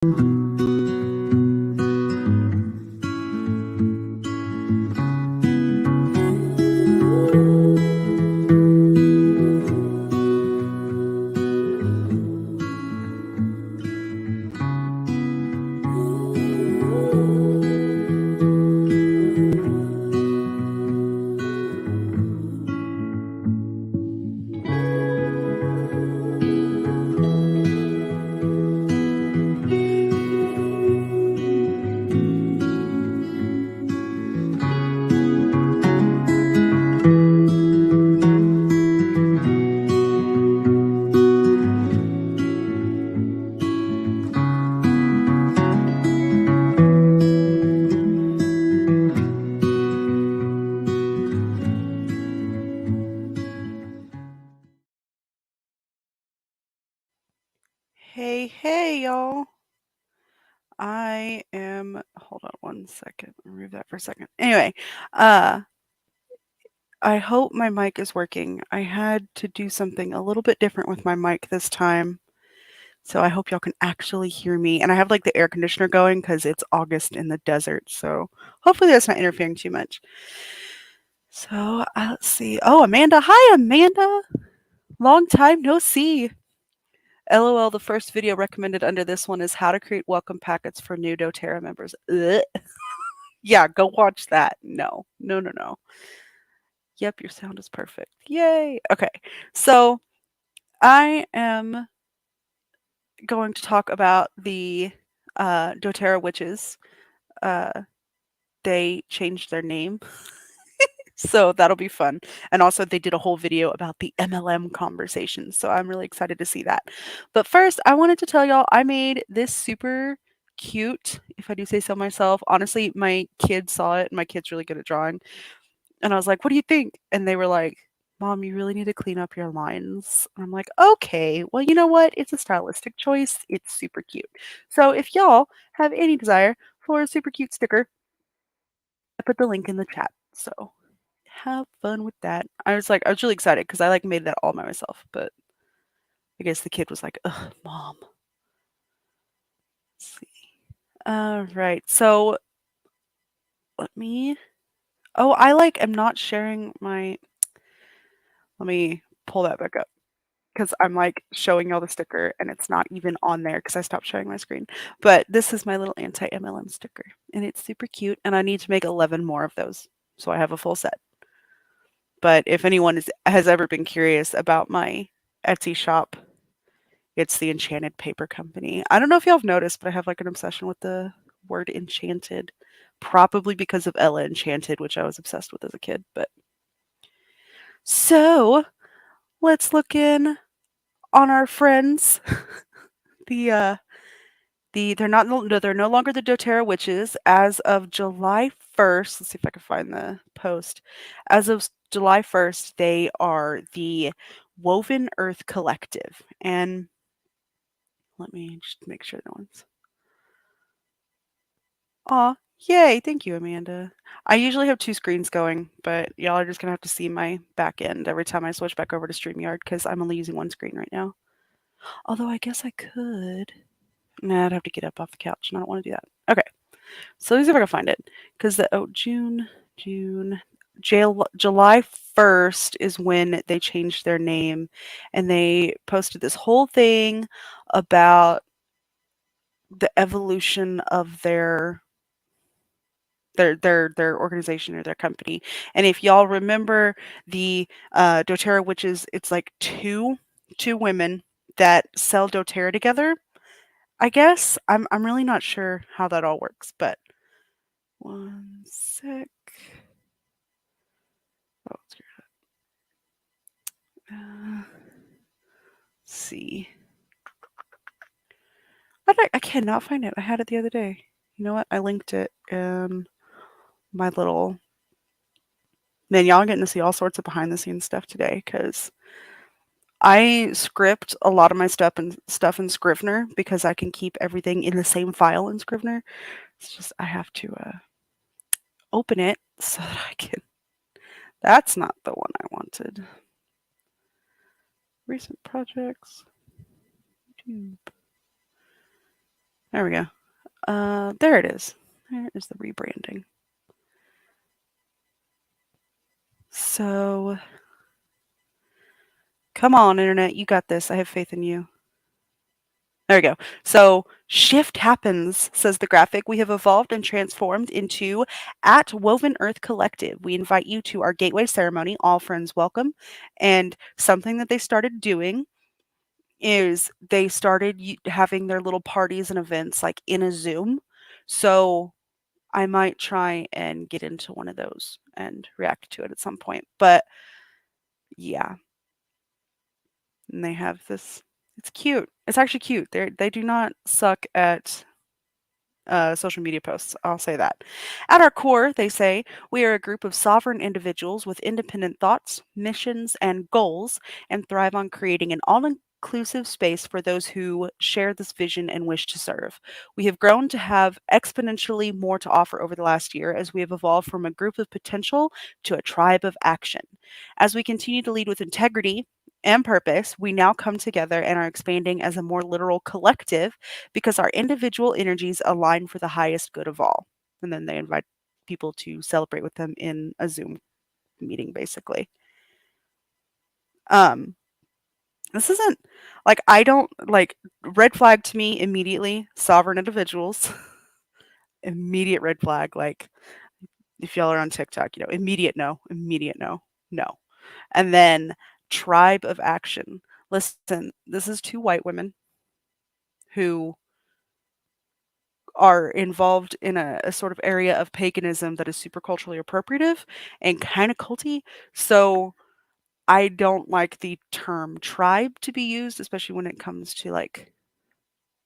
Hey, y'all. Hold on one second. Remove that for a second. Anyway, uh, I hope my mic is working. I had to do something a little bit different with my mic this time. So I hope y'all can actually hear me. And I have like the air conditioner going because it's August in the desert. So hopefully that's not interfering too much. So let's see. Oh, Amanda. Hi, Amanda. Long time no see. LOL, the first video recommended under this one is how to create welcome packets for new doTERRA members. Ugh. Yeah, go watch that. No, no, no, no. Yep, your sound is perfect. Yay. Okay. So I am going to talk about the doTERRA witches. Uh, they changed their name. So that'll be fun. And also, they did a whole video about the MLM conversation. So I'm really excited to see that. But first, I wanted to tell y'all I made this super cute, if I do say so myself. Honestly, my kids saw it, and my kid's really good at drawing. And I was like, "What do you think?" And they were like, "Mom, you really need to clean up your lines." And I'm like, "Okay, well, you know what? It's a stylistic choice. It's super cute." So if y'all have any desire for a super cute sticker, I put the link in the chat. So have fun with that. I was really excited because I like made that all by myself, but I guess the kid was like, "Ugh, mom." Let's see. All right. So let me. Oh, am not sharing my. Let me pull that back up because I'm like showing y'all the sticker and it's not even on there because I stopped sharing my screen. But this is my little anti MLM sticker and it's super cute and I need to make 11 more of those. So I have a full set. But if anyone has ever been curious about my Etsy shop, it's the Enchanted Paper Company. I don't know if y'all have noticed, but I have like an obsession with the word enchanted, probably because of Ella Enchanted, which I was obsessed with as a kid. But so let's look in on our friends. The they're no longer the DoTerra witches as of July 1st. Let's see if I can find the post. As of July 1st, they are the Woven Earth Collective. And let me just make sure that one's. Aw, yay, thank you, Amanda. I usually have 2 screens going, but y'all are just gonna have to see my back end every time I switch back over to StreamYard because I'm only using 1 screen right now. Although I guess I could. Nah, I'd have to get up off the couch, and I don't wanna do that. Okay, so let me see if I can find it. Because June, July 1st is when they changed their name, and they posted this whole thing about the evolution of their organization or their company. And if y'all remember the doTERRA, which is it's like two women that sell doTERRA together. I guess I'm really not sure how that all works, but one sec. Oh, see. I cannot find it. I had it the other day. You know what? I linked it in my little. Man, y'all are getting to see all sorts of behind the scenes stuff today because I script a lot of my stuff in Scrivener because I can keep everything in the same file in Scrivener. It's just I have to open it so that I can. That's not the one I wanted. Recent projects. YouTube. There we go. There it is. There is the rebranding. So, come on, internet, you got this. I have faith in you. There we go. So, shift happens, says the graphic. We have evolved and transformed into at Woven Earth Collective. We invite you to our gateway ceremony. All friends welcome. And something that they started doing is they started having their little parties and events like in a Zoom. So, I might try and get into one of those and react to it at some point. But yeah, and they have this. It's cute. It's actually cute. They do not suck at social media posts. I'll say that. At our core, they say, we are a group of sovereign individuals with independent thoughts, missions, and goals, and thrive on creating an all inclusive space for those who share this vision and wish to serve. We have grown to have exponentially more to offer over the last year as we have evolved from a group of potential to a tribe of action. As we continue to lead with integrity, and purpose, we now come together and are expanding as a more literal collective because our individual energies align for the highest good of all. And then they invite people to celebrate with them in a Zoom meeting, basically. Um, this isn't like I don't like red flag to me immediately, sovereign individuals. Immediate red flag. Like if y'all are on TikTok, immediate no, immediate no, no. And then tribe of action. Listen, this is two white women who are involved in a sort of area of paganism that is super culturally appropriative and kind of culty. So I don't like the term tribe to be used, especially when it comes to like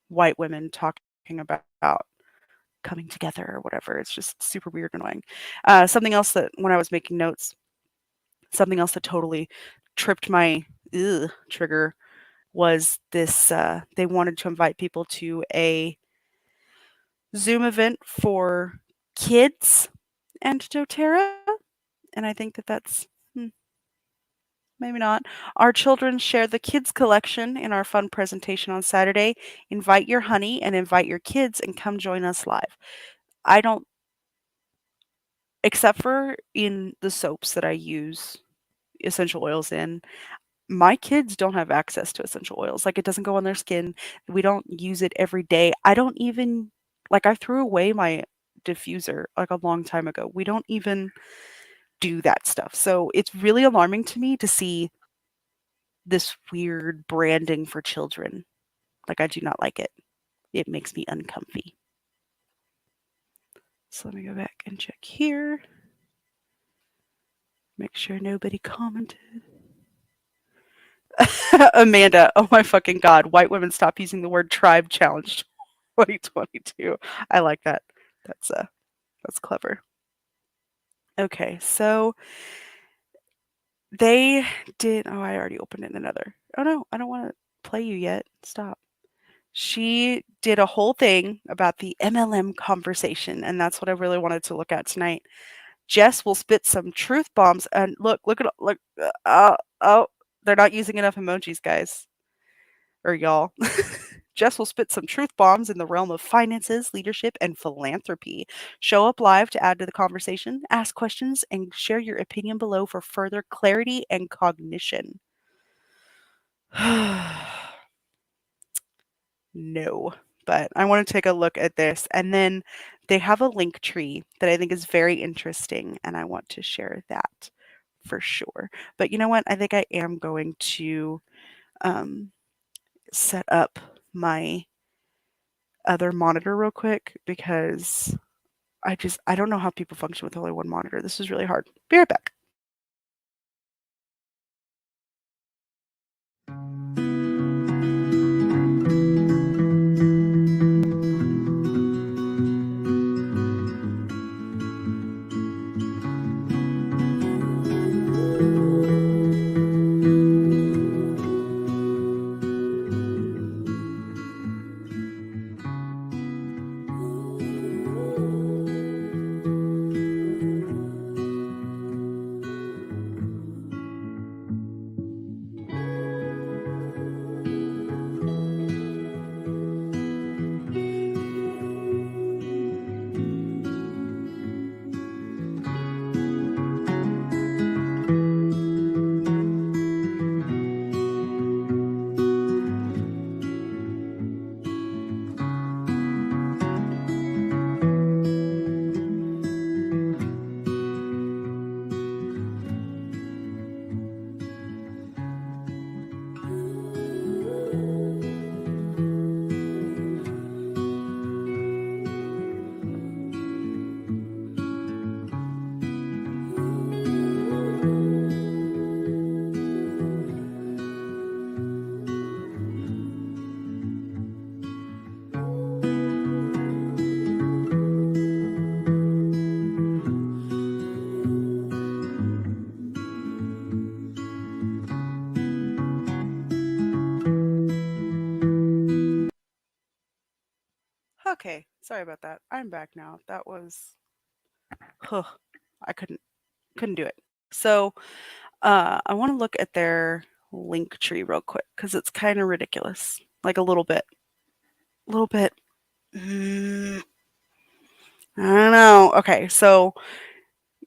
white women talking about coming together or whatever. It's just super weird and annoying. Something else that when I was making notes, something else that totally tripped my trigger was this. They wanted to invite people to a Zoom event for kids and doTERRA, and I think that that's maybe not. Our children share the kids collection in our fun presentation on Saturday. Invite your honey and invite your kids and come join us live. I don't, except for in the soaps that I use essential oils in, my kids don't have access to essential oils. Like it doesn't go on their skin. We don't use it every day. I don't even, like, I threw away my diffuser like a long time ago. We don't even do that stuff. So it's really alarming to me to see this weird branding for children. Like, I do not like it. It makes me uncomfy. So let me go back and check here. Make sure nobody commented. Amanda, oh my fucking god, white women stop using the word tribe challenge 2022. I like that. That's clever. Okay, so they did I already opened it in another. Oh no, I don't want to play you yet. Stop. She did a whole thing about the MLM conversation, and that's what I really wanted to look at tonight. Jess will spit some truth bombs, and look. Oh, they're not using enough emojis, guys or y'all. Jess will spit some truth bombs in the realm of finances, leadership, and philanthropy. Show up live to add to the conversation, ask questions, and share your opinion below for further clarity and cognition. No, but I want to take a look at this. And then they have a link tree that I think is very interesting, and I want to share that for sure. But you know what? I think I am going to set up my other monitor real quick because I don't know how people function with only one monitor. This is really hard. Be right back. Okay, sorry about that. I'm back now. That was, huh, I couldn't do it. So, I want to look at their link tree real quick because it's kind of ridiculous, like a little bit. Mm, I don't know. Okay, so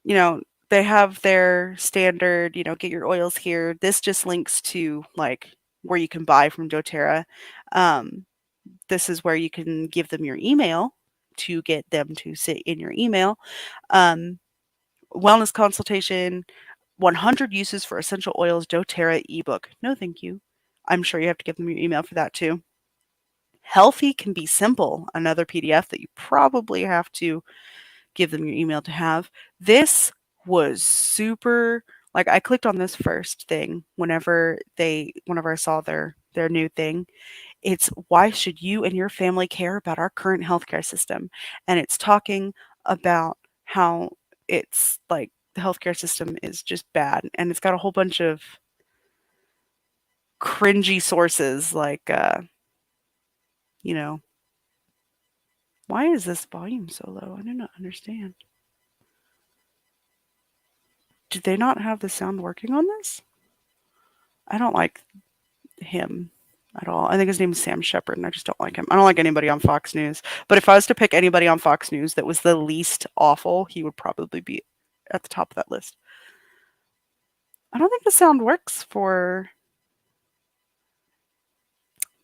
you know they have their standard, get your oils here. This just links to like where you can buy from DoTerra. Um, this is where you can give them your email to get them to sit in your email. Um, Wellness consultation, 100 uses for essential oils, doTERRA ebook. No, thank you. I'm sure you have to give them your email for that too. Healthy can be simple, another PDF that you probably have to give them your email to have. This was super, like I clicked on this first thing whenever I saw their new thing. It's why should you and your family care about our current healthcare system? And it's talking about how it's like the healthcare system is just bad. And it's got a whole bunch of cringy sources like, you know, why is this volume so low? I do not understand. Did they not have the sound working on this? I don't like him at all. I think his name is Sam Shepard, and I just don't like him. I don't like anybody on Fox News. But if I was to pick anybody on Fox News that was the least awful, he would probably be at the top of that list. I don't think the sound works for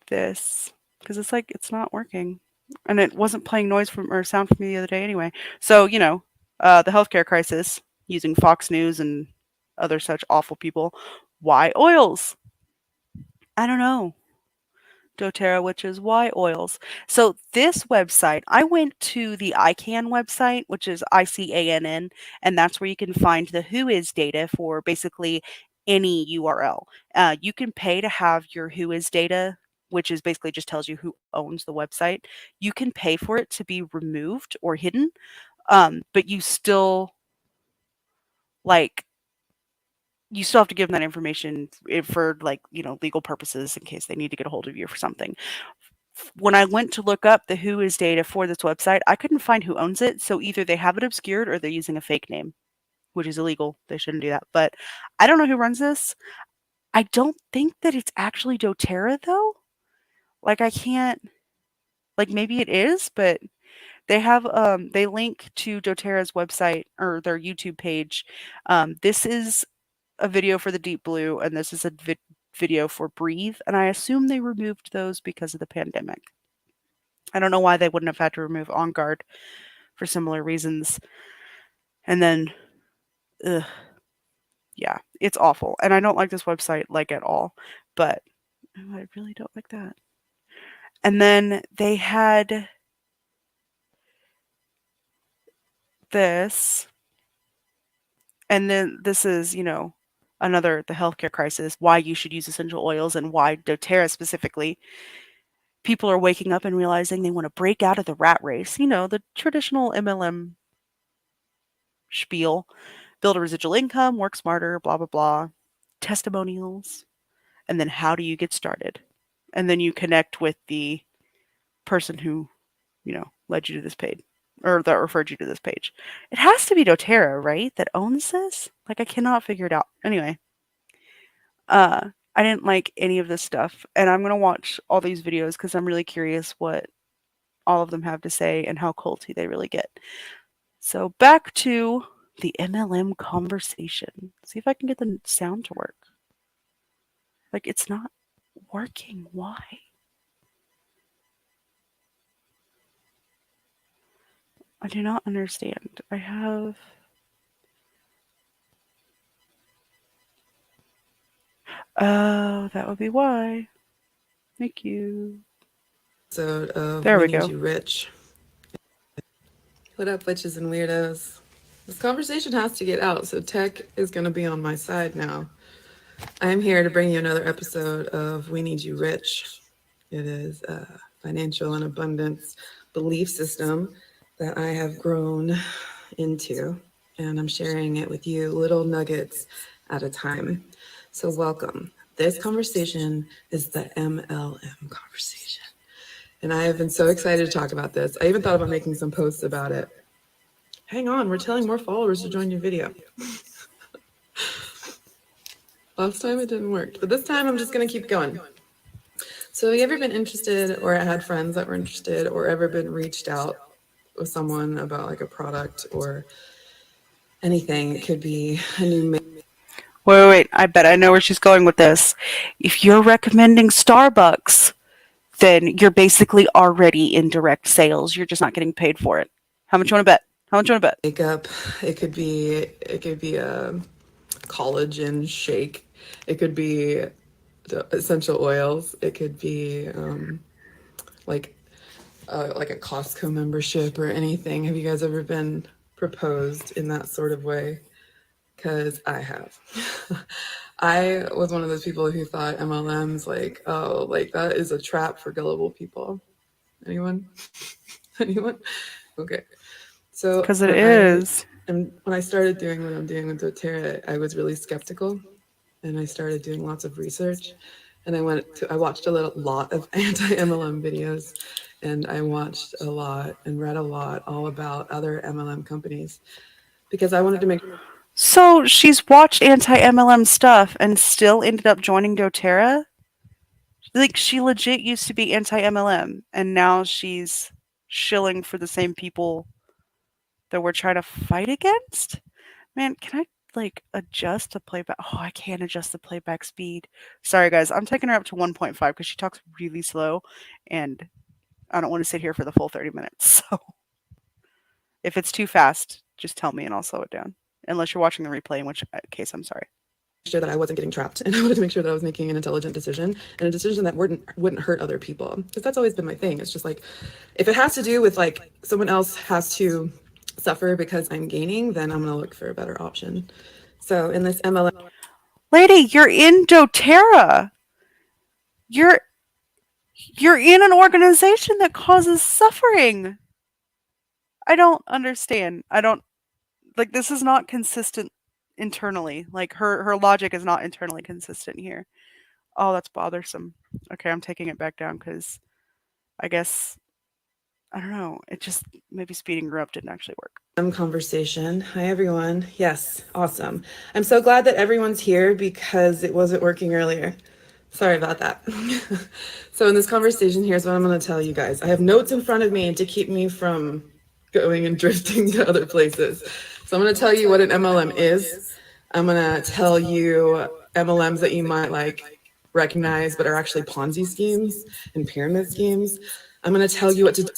this because it's like it's not working, and it wasn't playing noise from or sound from me the other day anyway. So the healthcare crisis using Fox News and other such awful people. Why oils? I don't know. doTERRA, which is Y oils. So this website, I went to the ICANN website, which is ICANN, and that's where you can find the Who is data for basically any URL. You can pay to have your Who is data, which is basically just tells you who owns the website. You can pay for it to be removed or hidden, but like you still have to give them that information for like legal purposes in case they need to get a hold of you for something. When I went to look up the Who is data for this website, I couldn't find who owns it. So either they have it obscured or they're using a fake name, which is illegal. They shouldn't do that. But I don't know who runs this. I don't think that it's actually doTERRA though. Like I can't like maybe it is, but they link to doTERRA's website or their YouTube page. This is a video for the Deep Blue and this is a video for Breathe, and I assume they removed those because of the pandemic. I don't know why they wouldn't have had to remove On Guard for similar reasons. And then, ugh, yeah, it's awful. And I don't like this website like at all. But I really don't like that. And then they had this, and then this is, another the healthcare crisis, why you should use essential oils and why doTERRA specifically. People are waking up and realizing they want to break out of the rat race. The traditional MLM spiel, build a residual income, work smarter, blah, blah, blah, testimonials. And then how do you get started? And then you connect with the person who, led you to this page or that referred you to this page. It has to be doTERRA, right? That owns this? Like I cannot figure it out. Anyway, I didn't like any of this stuff. And I'm gonna watch all these videos because I'm really curious what all of them have to say and how culty they really get. So back to the MLM conversation. See if I can get the sound to work. Like it's not working. Why? I do not understand. I have. Oh, that would be why. Thank you. Episode of There We we Need go. You Rich. What up, witches and weirdos? This conversation has to get out, so tech is going to be on my side now. I'm here to bring you another episode of We Need You Rich. It is a financial and abundance belief system that I have grown into, and I'm sharing it with you little nuggets at a time. So welcome. This conversation is the MLM conversation. And I have been so excited to talk about this. I even thought about making some posts about it. Hang on, we're telling more followers to join your video. Last time it didn't work, but this time I'm just going to keep going. So, have you ever been interested or had friends that were interested or ever been reached out with someone about like a product or anything? It could be a new Wait. I bet I know where she's going with this. If you're recommending Starbucks, then you're basically already in direct sales. You're just not getting paid for it. How much you want to bet? How much you want to bet? makeup. It could be a collagen shake. It could be the essential oils. It could be like like a Costco membership or anything. Have you guys ever been proposed in that sort of way? Because I have. I was one of those people who thought MLMs like, oh, like that is a trap for gullible people. Anyone? Anyone? Okay. So Because it is. when I started doing what I'm doing with doTERRA, I was really skeptical, and I started doing lots of research, and I watched lot of anti-MLM videos, and I watched a lot and read a lot all about other MLM companies because I wanted to make So she's watched anti MLM stuff and still ended up joining doTERRA? Like, she legit used to be anti MLM, and now she's shilling for the same people that we're trying to fight against? Man, can I like adjust the playback? Oh, I can't adjust the playback speed. Sorry, guys. I'm taking her up to 1.5 because she talks really slow, and I don't want to sit here for the full 30 minutes. So if it's too fast, just tell me and I'll slow it down. Unless you're watching the replay, in which case I'm sorry. sure that I wasn't getting trapped, and I wanted to make sure that I was making an intelligent decision and a decision that wouldn't hurt other people, because that's always been my thing. It's just like if it has to do with like someone else has to suffer because I'm gaining, then I'm gonna look for a better option. So in this MLM Lady, you're in doTERRA. You're you're in an organization that causes suffering. I don't understand. I don't like this is not consistent internally. Like her logic is not internally consistent here. Oh, that's bothersome. Okay, I'm taking it back down because I guess I don't know. It just maybe speeding her up didn't actually work. conversation. Hi everyone. Yes, awesome. I'm so glad that everyone's here because it wasn't working earlier. Sorry about that. So in this conversation, here's what I'm going to tell you guys. I have notes in front of me to keep me from going and drifting to other places. So I'm going to tell you what an MLM is. I'm going to tell you MLMs that you might like recognize but are actually Ponzi schemes and pyramid schemes. I'm going to tell you what to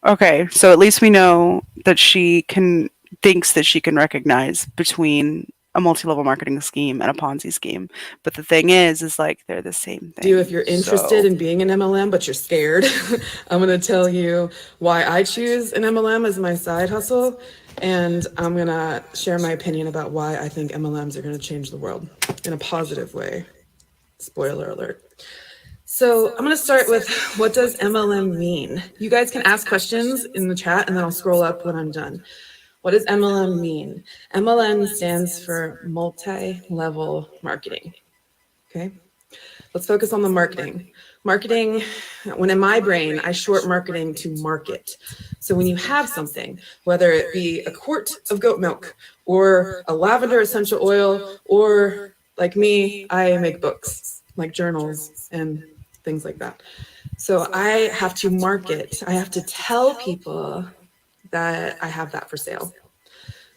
Okay, so at least we know that she can thinks that she can recognize between a multi-level marketing scheme and a Ponzi scheme. But the thing is like they're the same thing. do if you're interested in being an MLM, but you're scared. I'm going to tell you why I choose an MLM as my side hustle. And I'm going to share my opinion about why I think MLMs are going to change the world in a positive way. Spoiler alert. So I'm going to start with what does MLM mean? You guys can ask questions in the chat and then I'll scroll up when I'm done. What does MLM mean? MLM stands for multi-level marketing. Okay. Let's focus on the marketing. Marketing, when in my brain, I short marketing to market. So when you have something, whether it be a quart of goat milk or a lavender essential oil, or like me, I make books, like journals and things like that. So I have to market, I have to tell people that I have that for sale.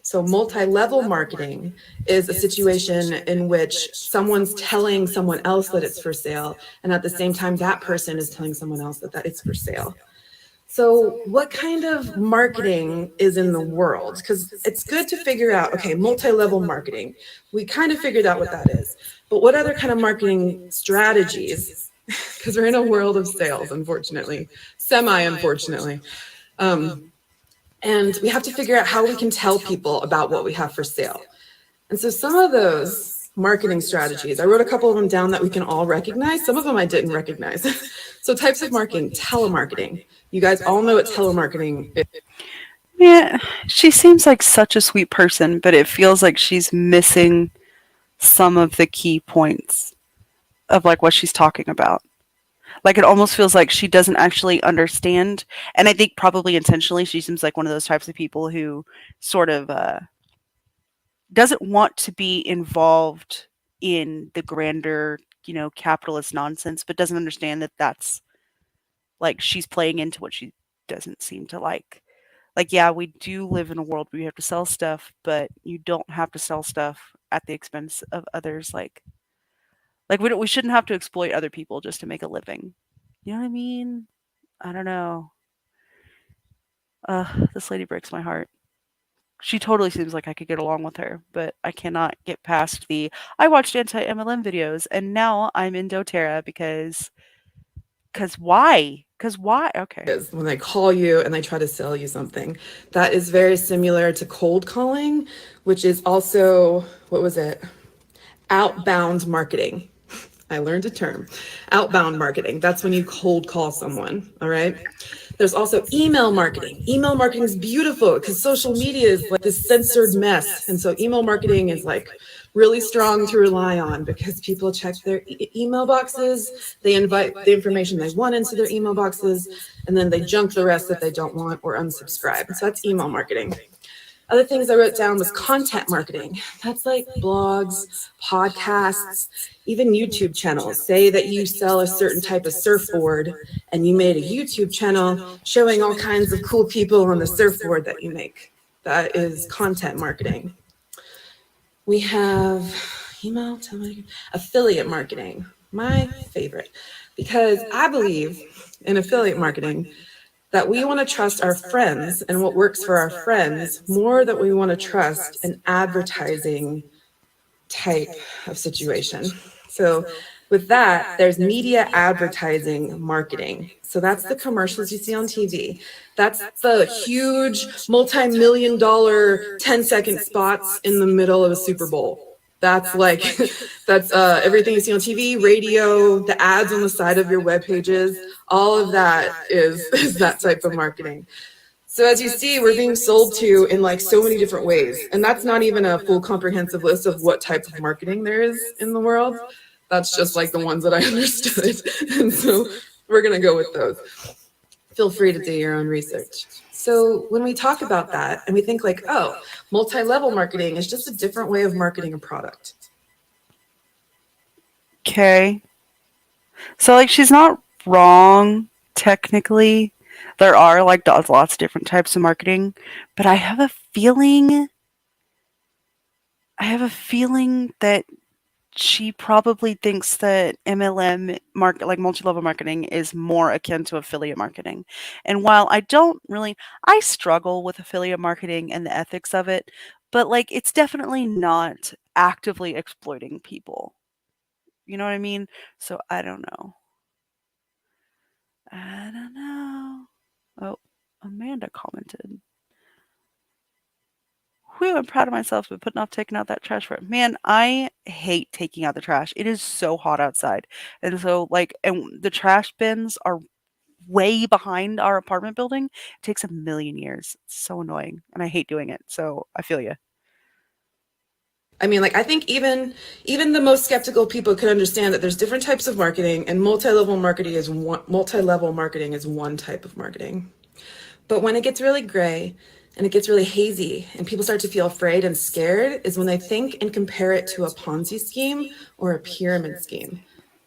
So multi-level marketing is a situation in which someone's telling someone else that it's for sale, and at the same time, that person is telling someone else that it's for sale. So what kind of marketing is in the world? Because it's good to figure out, okay, multi-level marketing. We kind of figured out what that is. But what other kind of marketing strategies? Because we're in a world of sales, unfortunately, semi-unfortunately. And we have to figure out how we can tell people about what we have for sale. And so some of those marketing strategies, I wrote a couple of them down that we can all recognize. Some of them I didn't recognize. So types of marketing, telemarketing. You guys all know what telemarketing is. Yeah, she seems like such a sweet person, but it feels like she's missing some of the key points of like what she's talking about. Like, it almost feels like she doesn't actually understand, and I think probably intentionally, she seems like one of those types of people who sort of, doesn't want to be involved in the grander, capitalist nonsense, but doesn't understand that that's like she's playing into what she doesn't seem to like. Like, yeah, we do live in a world where you have to sell stuff, but you don't have to sell stuff at the expense of others. Like we shouldn't have to exploit other people just to make a living. You know what I mean? I don't know. This lady breaks my heart. She totally seems like I could get along with her, but I cannot get past the I watched anti-MLM videos and now I'm in doTERRA because why? Because why? Okay. Is when they call you and they try to sell you something. That is very similar to cold calling, which is also, what was it? Outbound marketing. I learned a term. Outbound marketing. That's when you cold call someone. All right. There's also email marketing. Email marketing is beautiful because social media is like this censored mess. And so email marketing is like really strong to rely on because people check their email boxes, they invite the information they want into their email boxes, and then they junk the rest that they don't want or unsubscribe. So that's email marketing. Other things I wrote down was content marketing. That's like blogs, podcasts, even YouTube channels. Say that you sell a certain type of surfboard and you made a YouTube channel showing all kinds of cool people on the surfboard that you make. That is content marketing. We have email, affiliate marketing, my favorite, because I believe in affiliate marketing that we want to trust our friends and what works for our friends more than we want to trust an advertising type of situation. So with that, there's media advertising marketing. So that's the commercials you see on TV. That's the huge multi-million dollar 10-second spots in the middle of a Super Bowl. That's like, that's everything you see on TV, radio, the ads on the side of your web pages, all of that is that type of marketing. So as you see, we're being sold to in like so many different ways. And that's not even a full comprehensive list of what type of marketing there is in the world. That's just like the ones that I understood. And so we're going to go with those. Feel free to do your own research. So when we talk about that and we think like, oh, multi-level marketing is just a different way of marketing a product. Okay. So, like, she's not wrong technically. There are like lots of different types of marketing, but I have a feeling that she probably thinks that MLM market, like multi-level marketing, is more akin to affiliate marketing. And while I struggle with affiliate marketing and the ethics of it, but like it's definitely not actively exploiting people. You know what I mean? So I don't know. I don't know. Oh, Amanda commented. Whew, I'm proud of myself for putting off taking out that trash for it. Man, I hate taking out the trash. It is so hot outside. And so and the trash bins are way behind our apartment building. It takes a million years. It's so annoying. And I hate doing it. So I feel you. I mean, like I think even the most skeptical people can understand that there's different types of marketing, and multi-level marketing is one type of marketing. But when it gets really gray and it gets really hazy and people start to feel afraid and scared is when they think and compare it to a Ponzi scheme or a pyramid scheme.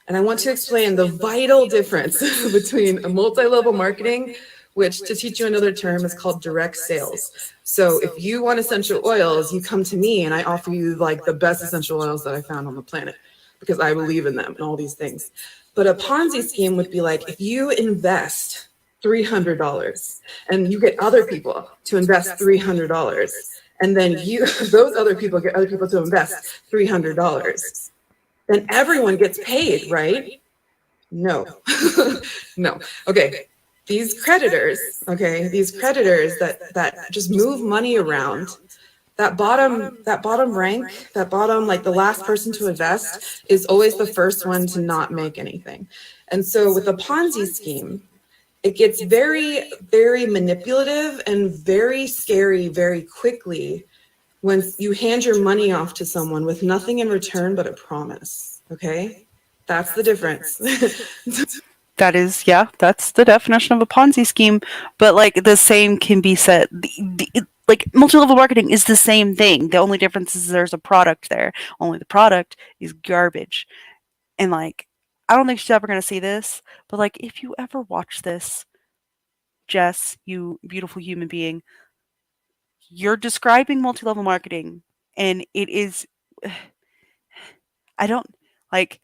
And I want to explain the vital difference between a multi-level marketing, which to teach you another term is called direct sales. So if you want essential oils, you come to me and I offer you like the best essential oils that I found on the planet because I believe in them and all these things. But a Ponzi scheme would be like if you invest $300 and you get other people to invest $300 and then you those other people get other people to invest $300, then everyone gets paid, right? No. No. Okay. These creditors that just move money around, that bottom rank, that bottom, like the last person to invest is always the first one to not make anything. And so with a Ponzi scheme, it gets very, very manipulative and very scary very quickly when you hand your money off to someone with nothing in return but a promise. Okay? That's the difference. That is, yeah, that's the definition of a Ponzi scheme. But like the same can be said. Like multi-level marketing is the same thing. The only difference is there's a product there. Only the product is garbage. And like, I don't think she's ever gonna see this. But like, if you ever watch this, Jess, you beautiful human being, you're describing multi-level marketing, and it is. I don't like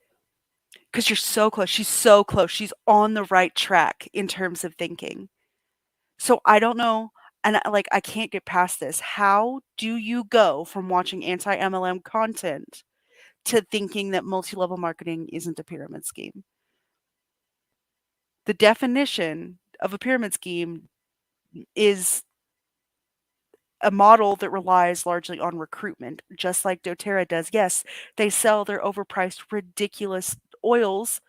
because you're so close. She's so close. She's on the right track in terms of thinking. So I don't know, and like I can't get past this. How do you go from watching anti-MLM content to thinking that multi-level marketing isn't a pyramid scheme? The definition of a pyramid scheme is a model that relies largely on recruitment, just like doTERRA does. Yes, they sell their overpriced, ridiculous oils,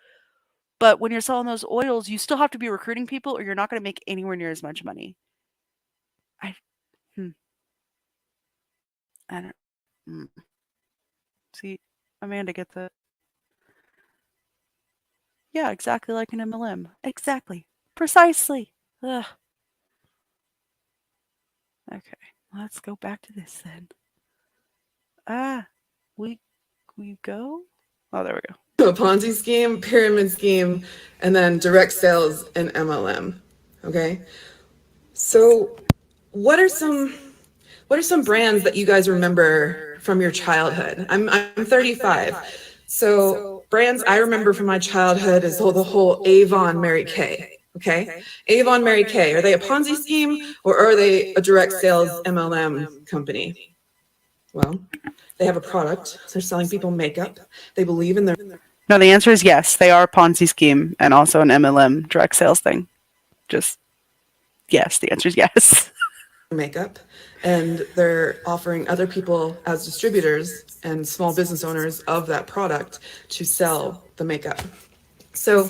but when you're selling those oils, you still have to be recruiting people, or you're not going to make anywhere near as much money. I, hmm, I don't. Mm. See, Amanda gets it. Yeah, exactly like an MLM. Exactly. Precisely. Ugh. Okay, let's go back to this then. Ah, we we go. Oh, there we go. A Ponzi scheme, pyramid scheme, and then direct sales and MLM. Okay. So what are some what are some brands that you guys remember from your childhood? I'm 35. So brands I remember from my childhood is the whole Avon Mary Kay. Okay. Avon Mary Kay. Are they a Ponzi scheme or are they a direct sales MLM company? Well, they have a product. They're selling people makeup. They believe in their No, the answer is yes. They are a Ponzi scheme and also an MLM direct sales thing. Just yes. The answer is yes. makeup, and they're offering other people as distributors and small business owners of that product to sell the makeup. So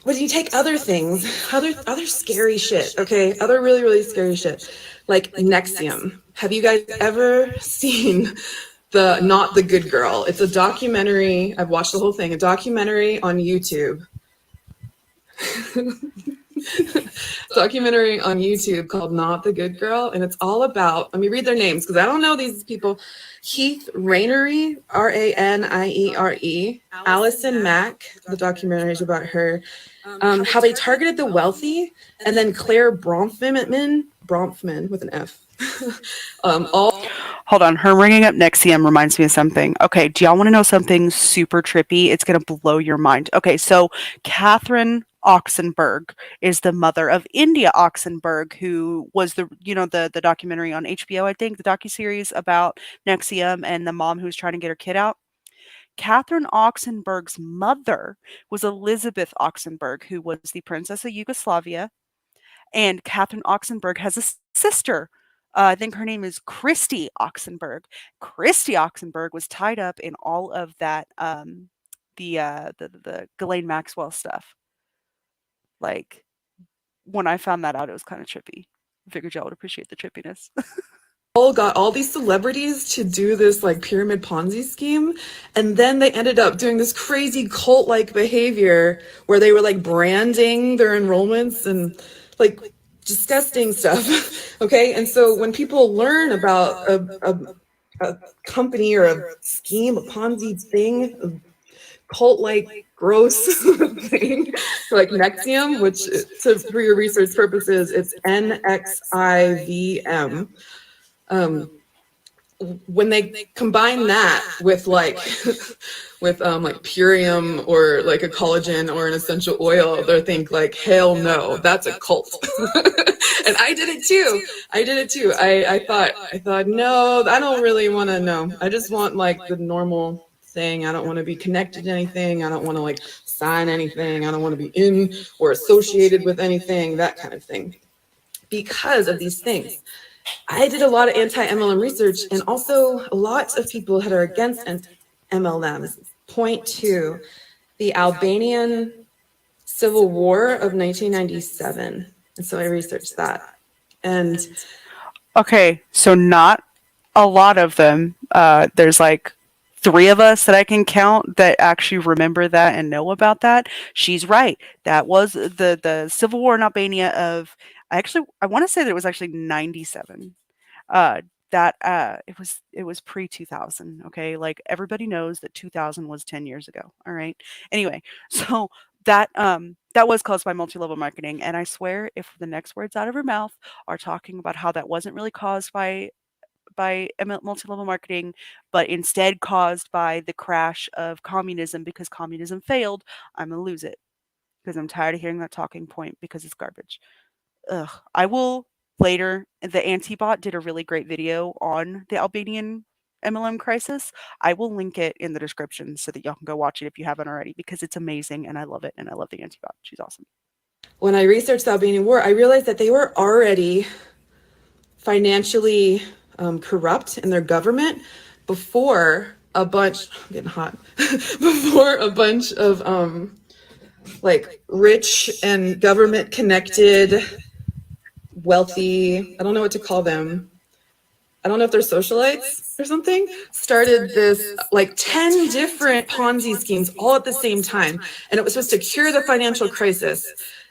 when you take other things, other scary shit, okay, other really scary shit, like Nexium. Have you guys ever seen the Not the Good Girl? It's a documentary. I've watched the whole thing. A documentary on YouTube. Documentary on YouTube called Not the Good Girl, and it's all about, let me read their names because I don't know these people. Heath Raniere, Raniere, Allison Mack, the documentary is about her, how they targeted the wealthy, and then Claire Bronfman with an F. All Hold on. Her ringing up Nexium reminds me of something. Okay, do y'all want to know something super trippy? It's going to blow your mind. Okay, so Catherine Oxenberg is the mother of India Oxenberg, who was the documentary on HBO, I think, the docuseries about Nexium and the mom who was trying to get her kid out. Catherine Oxenberg's mother was Elizabeth Oxenberg, who was the Princess of Yugoslavia, and Catherine Oxenberg has a sister. I think her name is Christy Oxenberg. Christy Oxenberg was tied up in all of that, the Ghislaine Maxwell stuff. Like when I found that out, it was kind of trippy. I figured y'all would appreciate the trippiness. got all these celebrities to do this like pyramid Ponzi scheme, and then they ended up doing this crazy cult-like behavior where they were like branding their enrollments and like disgusting stuff. Okay, and so when people learn about a company or a scheme, a Ponzi thing, a cult-like gross thing like Nexium, which for your research purposes, it's NXIVM. Um, when they combine that with like with like purium or like a collagen or an essential oil, they think like, hell no, that's a cult. And I did it too. I thought no, I don't really want to know. I just want like the normal thing. I don't want to be connected to anything. I don't want to like sign anything. I don't want to be in or associated with anything, that kind of thing, because of these things. I did a lot of anti-MLM research, and also lots of people that are against MLMs point to the Albanian Civil War of 1997. And so I researched that. And Okay, so not a lot of them. There's like three of us that I can count that actually remember that and know about that. She's right. That was the civil war in Albania of I want to say that it was actually 97. Uh that it was pre 2000, okay? Like everybody knows that 2000 was 10 years ago, all right? Anyway, so that was caused by multi-level marketing, and I swear if the next words out of her mouth are talking about how that wasn't really caused by multi-level marketing, but instead caused by the crash of communism because communism failed, I'm gonna lose it because I'm tired of hearing that talking point because it's garbage. Ugh. I will later. The Antibot did a really great video on the Albanian MLM crisis. I will link it in the description so that y'all can go watch it if you haven't already because it's amazing and I love it and I love the Antibot. She's awesome. When I researched the Albanian War, I realized that they were already financially corrupt in their government before a bunch. I'm getting hot. Before a bunch of like rich and government connected, wealthy. I don't know what to call them. I don't know if they're socialites or something, started this like 10 different Ponzi schemes all at the same time. And it was supposed to cure the financial crisis.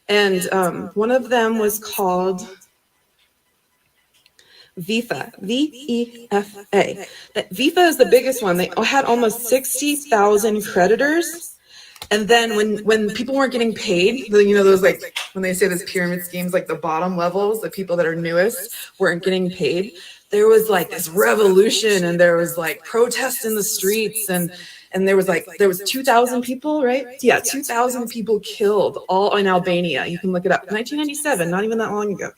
And one of them was called VIFA, VEFA. That VIFA is the biggest one. They had almost 60,000 creditors. And then when people weren't getting paid, those like when they say this pyramid schemes, like the bottom levels, the people that are newest weren't getting paid, there was like this revolution and there was like protests in the streets and there was 2,000 people, right? Yeah, 2,000 people killed all in Albania. You can look it up. 1997, not even that long ago.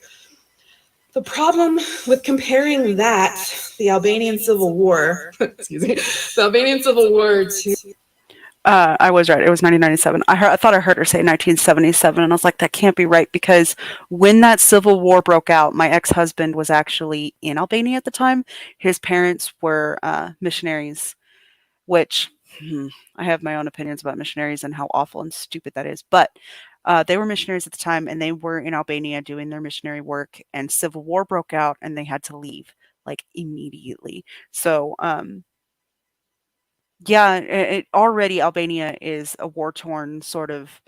The problem with comparing the Albanian Civil War, excuse me, the Albanian Civil War to I was right. It was 1997. I thought I heard her say 1977, and I was like, that can't be right because when that civil war broke out, my ex-husband was actually in Albania at the time. His parents were missionaries, which I have my own opinions about missionaries and how awful and stupid that is. But they were missionaries at the time, and they were in Albania doing their missionary work. And civil war broke out, and they had to leave like immediately. So yeah, already Albania is a war-torn sort of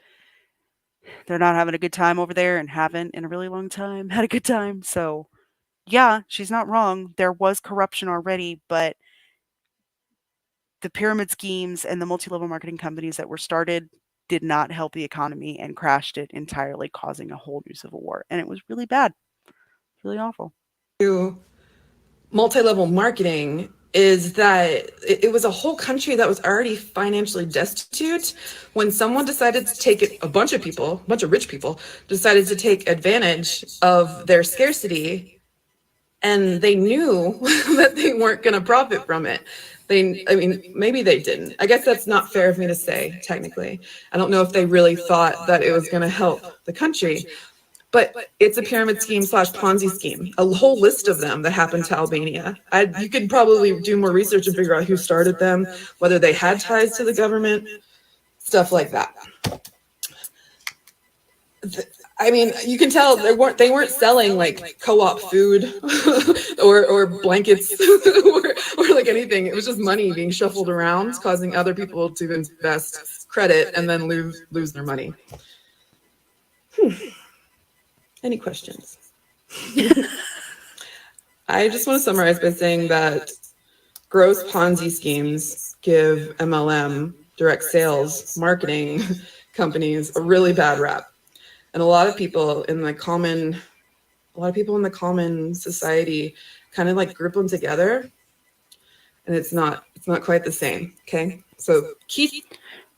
they're not having a good time over there and haven't in a really long time had a good time. So, yeah, she's not wrong. There was corruption already, but the pyramid schemes and the multi-level marketing companies that were started did not help the economy and crashed it entirely, causing a whole new civil war. And it was really bad, really awful. multi-level marketing is that it was a whole country that was already financially destitute when someone decided to take it, a bunch of rich people decided to take advantage of their scarcity, and they knew that they weren't going to profit from it. I mean, maybe they didn't. I guess that's not fair of me to say, technically. I don't know if they really thought that it was going to help the country. But it's a pyramid scheme / Ponzi scheme, a whole list of them that happened to Albania. You could probably do more research and figure out who started them, whether they had ties to the government, stuff like that. I mean, you can tell they weren't selling like co-op food or blankets or like anything. It was just money being shuffled around, causing other people to invest credit and then lose their money. Any questions? I just want to summarize by saying that gross Ponzi schemes give MLM, direct sales, marketing companies a really bad rap. And a lot of people in the common society kind of like group them together. And it's not quite the same. Okay. So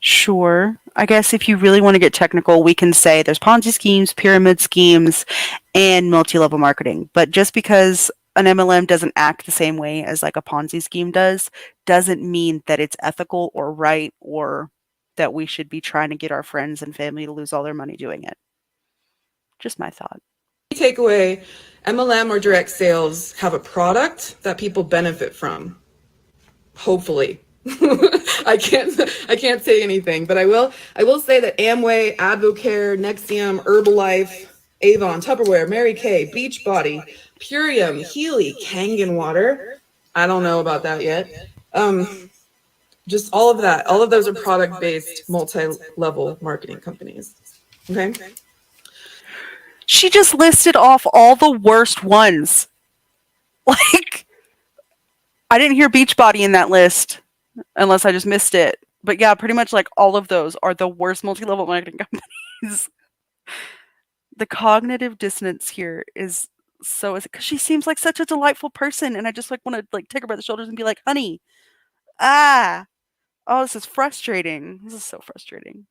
Sure. I guess if you really want to get technical, we can say there's Ponzi schemes, pyramid schemes, and multi-level marketing. But just because an MLM doesn't act the same way as like a Ponzi scheme does, doesn't mean that it's ethical or right or that we should be trying to get our friends and family to lose all their money doing it. Just my thought. takeaway, MLM or direct sales have a product that people benefit from. Hopefully. I can't say anything, but I will say that Amway, Advocare, Nexium, Herbalife, Avon, Tupperware, Mary Kay, Beachbody, Purium, Healy, Kangen water. I don't know about that yet. Just all of that. All of those are product based, multi level marketing companies. Okay. She just listed off all the worst ones. Like, I didn't hear Beachbody in that list unless I just missed it. But yeah, pretty much like all of those are the worst multi-level marketing companies. The cognitive dissonance here is so is because she seems like such a delightful person, and I just like want to like take her by the shoulders and be like, "Honey, ah, oh, this is frustrating. This is so frustrating."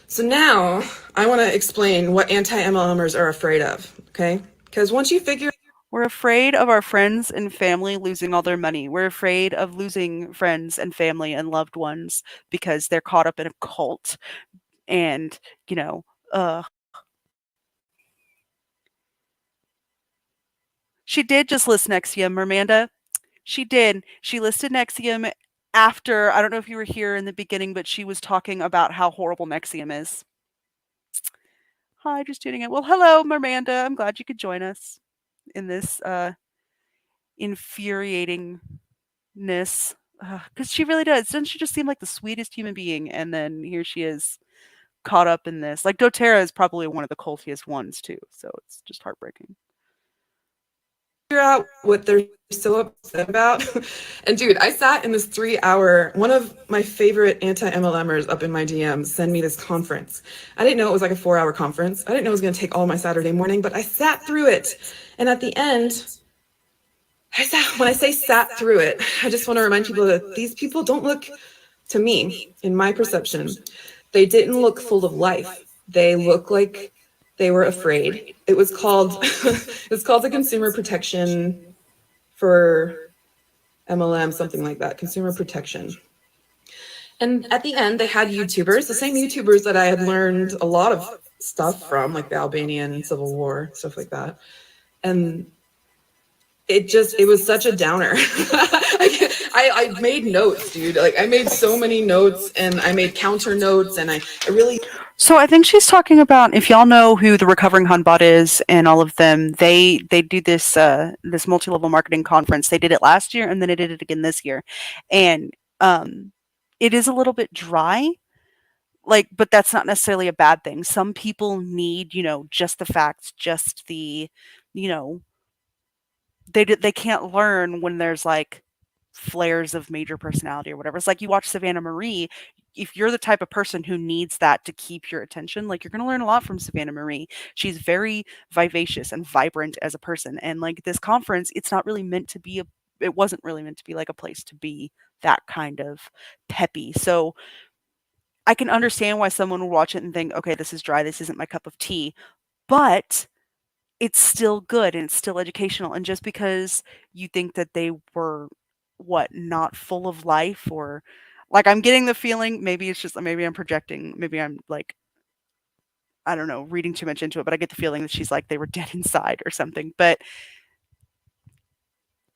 So now I want to explain what anti MLMers are afraid of. Okay. Because once you figure We're afraid of our friends and family losing all their money. We're afraid of losing friends and family and loved ones because they're caught up in a cult and, you know, uh she did just list Nexium, Miranda. She did. She listed Nexium after I don't know if you were here in the beginning, but she was talking about how horrible Nexium is. Hi, just tuning in. Well, hello, Miranda. I'm glad you could join us in this infuriatingness. Because she really does. Doesn't she just seem like the sweetest human being? And then here she is caught up in this. Like doTERRA is probably one of the cultiest ones too. So it's just heartbreaking. out what they're so upset about. And dude, I sat in this 3 hour, one of my favorite anti MLMers up in my DMs send me this conference. I didn't know it was like a 4 hour conference. I didn't know it was going to take all my Saturday morning, but I sat through it. And at the end, when I say sat through it, I just want to remind people that these people don't look, to me, in my perception, they didn't look full of life. They look like they were afraid. It was called it's called the Consumer Protection for MLM, something like that, Consumer Protection. And at the end, they had YouTubers, the same YouTubers that I had learned a lot of stuff from, like the Albanian Civil War, stuff like that. And it was such a downer. I made notes, dude. Like I made so many notes and I made counter notes and I really So I think she's talking about if y'all know who the Recovering Hunbot is and all of them, they do this this multi-level marketing conference. They did it last year and then they did it again this year. And it is a little bit dry, like, but that's not necessarily a bad thing. Some people need, just the facts, just the, you know, they can't learn when there's like flares of major personality or whatever. It's like you watch Savannah Marie. If you're the type of person who needs that to keep your attention, like you're going to learn a lot from Savannah Marie. She's very vivacious and vibrant as a person. And like this conference, it's not really meant to be it wasn't really meant to be like a place to be that kind of peppy. So I can understand why someone would watch it and think, okay, this is dry. This isn't my cup of tea. But it's still good and it's still educational. And just because you think that they were not full of life or like I'm getting the feeling, maybe it's just maybe I'm projecting, maybe I'm like, I don't know, reading too much into it, but I get the feeling that she's like they were dead inside or something. But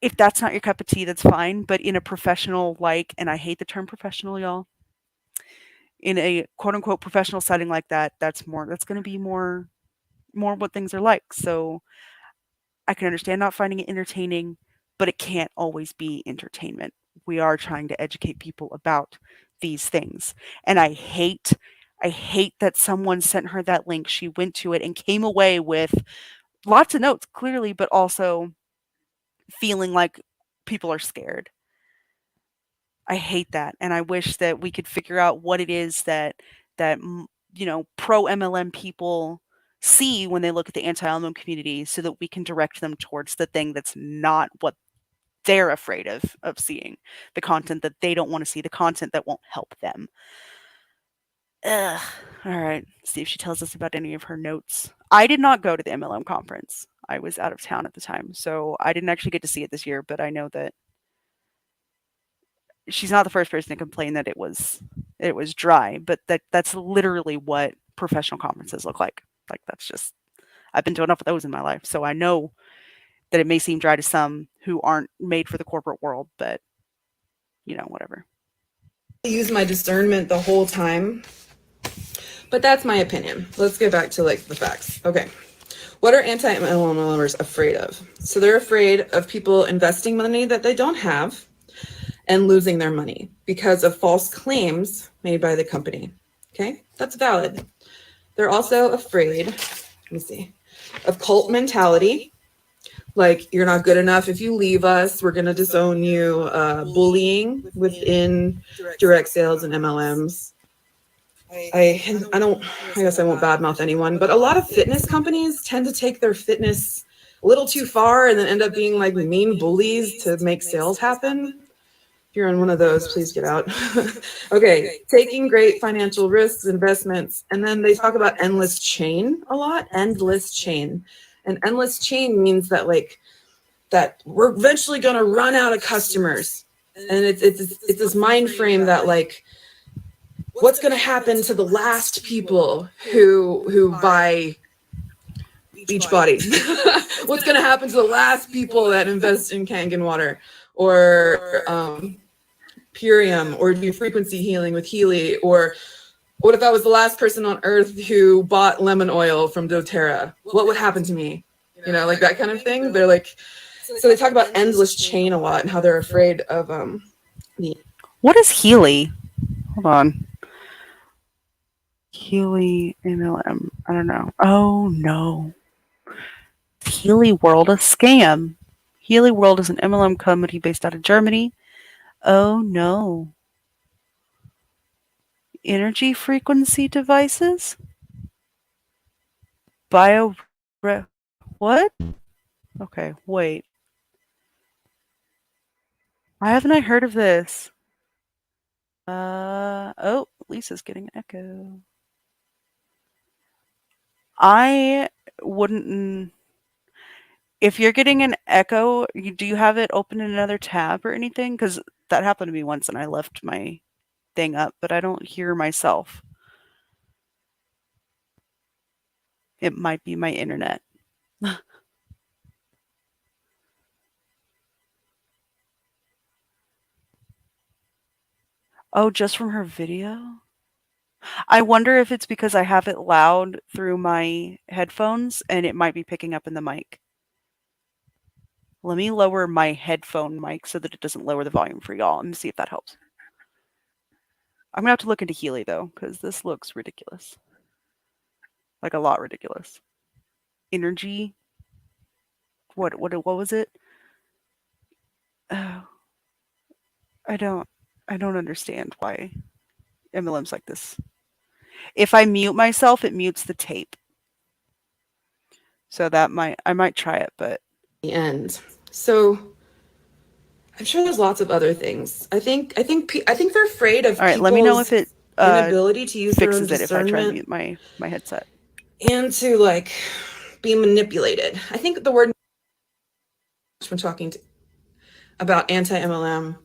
if that's not your cup of tea, that's fine. But in a professional, like, and I hate the term professional, y'all, in a quote unquote professional setting like that, that's going to be more what things are like. So I can understand not finding it entertaining, but it can't always be entertainment. We are trying to educate people about these things. And I hate that someone sent her that link. She went to it and came away with lots of notes, clearly, but also feeling like people are scared. I hate that. And I wish that we could figure out what it is that pro MLM people see when they look at the anti-MLM community so that we can direct them towards the thing that's not what they're afraid of seeing, the content that they don't want to see, the content that won't help them. Ugh. All right. See if she tells us about any of her notes. I did not go to the MLM conference. I was out of town at the time, so I didn't actually get to see it this year, but I know that she's not the first person to complain that it was dry, but that's literally what professional conferences look like. Like that's just I've been to enough of those in my life, so I know that it may seem dry to some who aren't made for the corporate world, but whatever. use my discernment the whole time. But that's my opinion. Let's get back to like the facts. Okay. What are anti-MLMers afraid of? So they're afraid of people investing money that they don't have. and losing their money because of false claims made by the company. Okay, that's valid. They're also afraid, let me see, of cult mentality. Like, you're not good enough if you leave us, we're going to disown you. Bullying within direct sales and MLMs. I don't, I guess I won't badmouth anyone, but a lot of fitness companies tend to take their fitness a little too far and then end up being like mean bullies to make sales happen. If you're in one of those, please get out. Okay, taking great financial risks, investments, and then they talk about endless chain a lot. Endless chain. And endless chain means that like that we're eventually going to run out of customers. And it's this mind frame that like what's going to happen to the last people who buy Beachbody? What's going to happen to the last people that invest in Kangen water or Purium or do frequency healing with Healy? Or what if I was the last person on earth who bought lemon oil from doTERRA? What would happen to me? You know, like that kind of thing. They're like, so they talk about endless chain a lot and how they're afraid of the What is Healy? Hold on. Healy MLM. I don't know. Oh no. Healy World a scam. Healy World is an MLM company based out of Germany. Oh no. Energy frequency devices? Bio. What? Okay, wait. Why haven't I heard of this? Oh, Lisa's getting an echo. I wouldn't. If you're getting an echo, do you have it open in another tab or anything? Because that happened to me once and I left my thing up, but I don't hear myself. It might be my internet. Oh, just from her video? I wonder if it's because I have it loud through my headphones and it might be picking up in the mic. Let me lower my headphone mic so that it doesn't lower the volume for y'all and see if that helps. I'm gonna have to look into Healy though, because this looks ridiculous. Like a lot ridiculous. Energy. What was it? Oh, I don't I don't understand why MLM's like this. If I mute myself, it mutes the tape. So I might try it, but end. So I'm sure there's lots of other things. I think they're afraid of all right, let me know people's if it inability to use their own fixes it if I try to discernment mute my headset. and to like be manipulated. I think the word when talking about anti-MLM,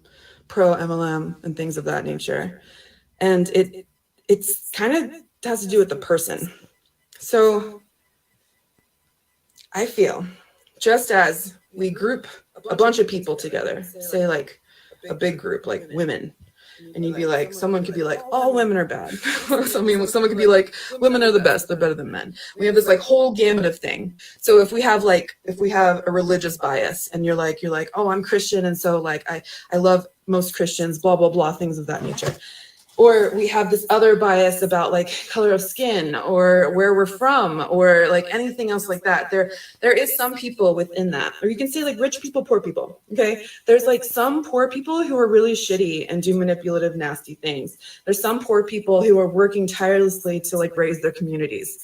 pro-MLM, and things of that nature, and it's kind of has to do with the person. So I feel just as we group a bunch of people together, say like a big group, like women, and you'd be like, someone could be like, all women are bad. Someone could be like, women are the best, they're better than men. We have this like whole gamut of thing. So if we have a religious bias and you're like, oh, I'm Christian, and so like I love most Christians, blah, blah, blah, things of that nature. Or we have this other bias about like color of skin or where we're from or like anything else like that. There is some people within that. Or you can say like rich people, poor people. Okay. There's like some poor people who are really shitty and do manipulative, nasty things. There's some poor people who are working tirelessly to like raise their communities.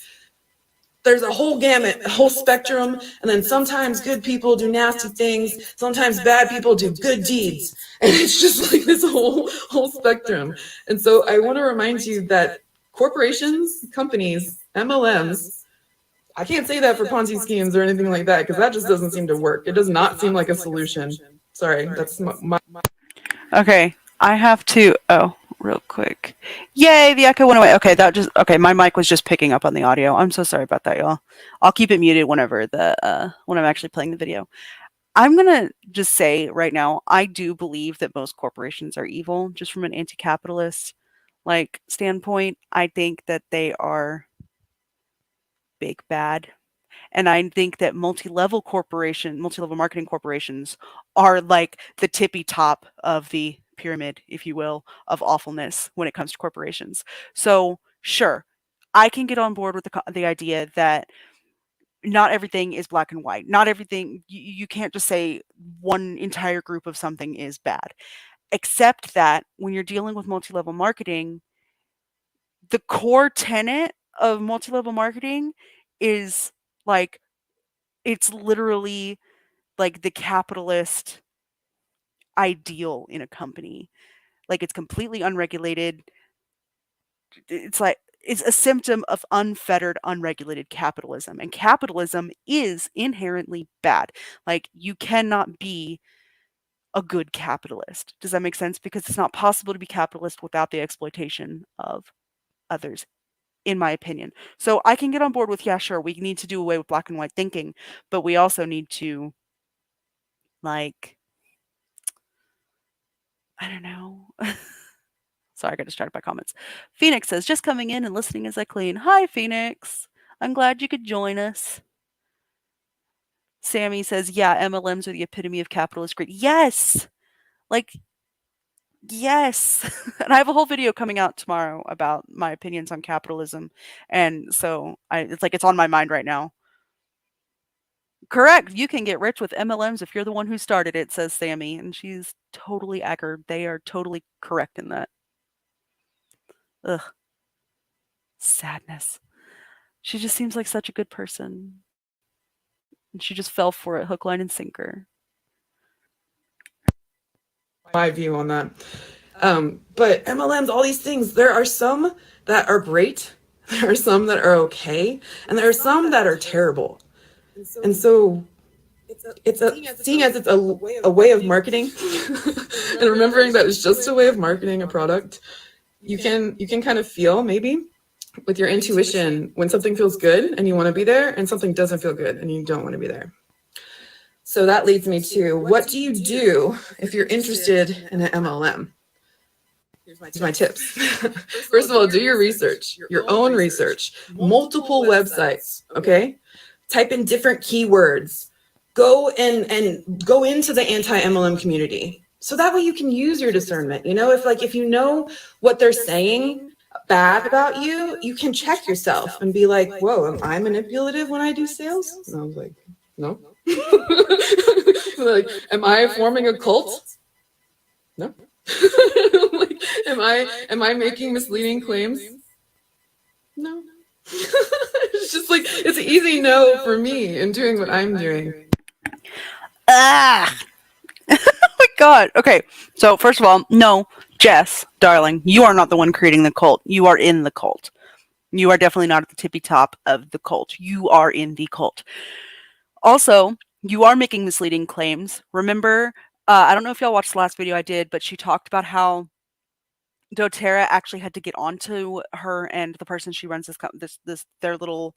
There's a whole gamut, a whole spectrum, and then sometimes good people do nasty things, sometimes bad people do good deeds, and it's just like this whole spectrum. And so I want to remind you that corporations, companies, MLMs, I can't say that for Ponzi schemes or anything like that because that just doesn't seem to work. It does not seem like a solution. Sorry, that's my Okay, I have to. Oh, real quick. Yay, the echo went away. Okay, okay. My mic was just picking up on the audio. I'm so sorry about that, y'all. I'll keep it muted whenever when I'm actually playing the video. I'm gonna just say right now, I do believe that most corporations are evil, just from an anti-capitalist like standpoint. I think that they are big bad. And I think that multi-level marketing corporations are like the tippy top of the pyramid, if you will, of awfulness when it comes to corporations. So, sure, I can get on board with the idea that not everything is black and white. Not everything, you can't just say one entire group of something is bad. Except that when you're dealing with multi level marketing, the core tenet of multi level marketing is like, it's literally like the capitalist ideal in a company. Like, it's completely unregulated. It's like, it's a symptom of unfettered, unregulated capitalism. And capitalism is inherently bad. Like, you cannot be a good capitalist. Does that make sense? Because it's not possible to be capitalist without the exploitation of others, in my opinion. So I can get on board with, yeah, sure, we need to do away with black and white thinking, but we also need to, like, I don't know. Sorry, I got distracted by comments. Phoenix says, just coming in and listening as I clean. Hi, Phoenix. I'm glad you could join us. Sammy says, yeah, MLMs are the epitome of capitalist greed. Yes. Like, yes. And I have a whole video coming out tomorrow about my opinions on capitalism. And so it's like, it's on my mind right now. Correct. You can get rich with MLMs if you're the one who started it, says Sammy. And she's totally accurate. They are totally correct in that. Ugh. Sadness. She just seems like such a good person. And she just fell for it, hook, line, and sinker. My view on that. But MLMs, all these things, there are some that are great, there are some that are okay, and there are some that are terrible. And so it's seeing as it's a way of marketing, and remembering that it's just a way of marketing a product, you can kind of feel maybe with your intuition when something feels good and you want to be there, and something doesn't feel good and you don't want to be there. So that leads me to, what do you do if you're interested in an MLM? Here's my tips. First of all, do your research, your own research, multiple websites, okay? Type in different keywords. Go and go into the anti-MLM community. So that way you can use your discernment. You know, if you know what they're saying bad about you, you can check yourself and be like, whoa, am I manipulative when I do sales? And I was like, no. Like, am I forming a cult? No. Like, am I making misleading claims? No. It's just like, it's an easy no for me in doing what I'm doing. Ah! Oh my god. Okay. So, first of all, no, Jess, darling, you are not the one creating the cult. You are in the cult. You are definitely not at the tippy top of the cult. You are in the cult. Also, you are making misleading claims. Remember, I don't know if y'all watched the last video I did, but she talked about how doTERRA actually had to get onto her and the person she runs their little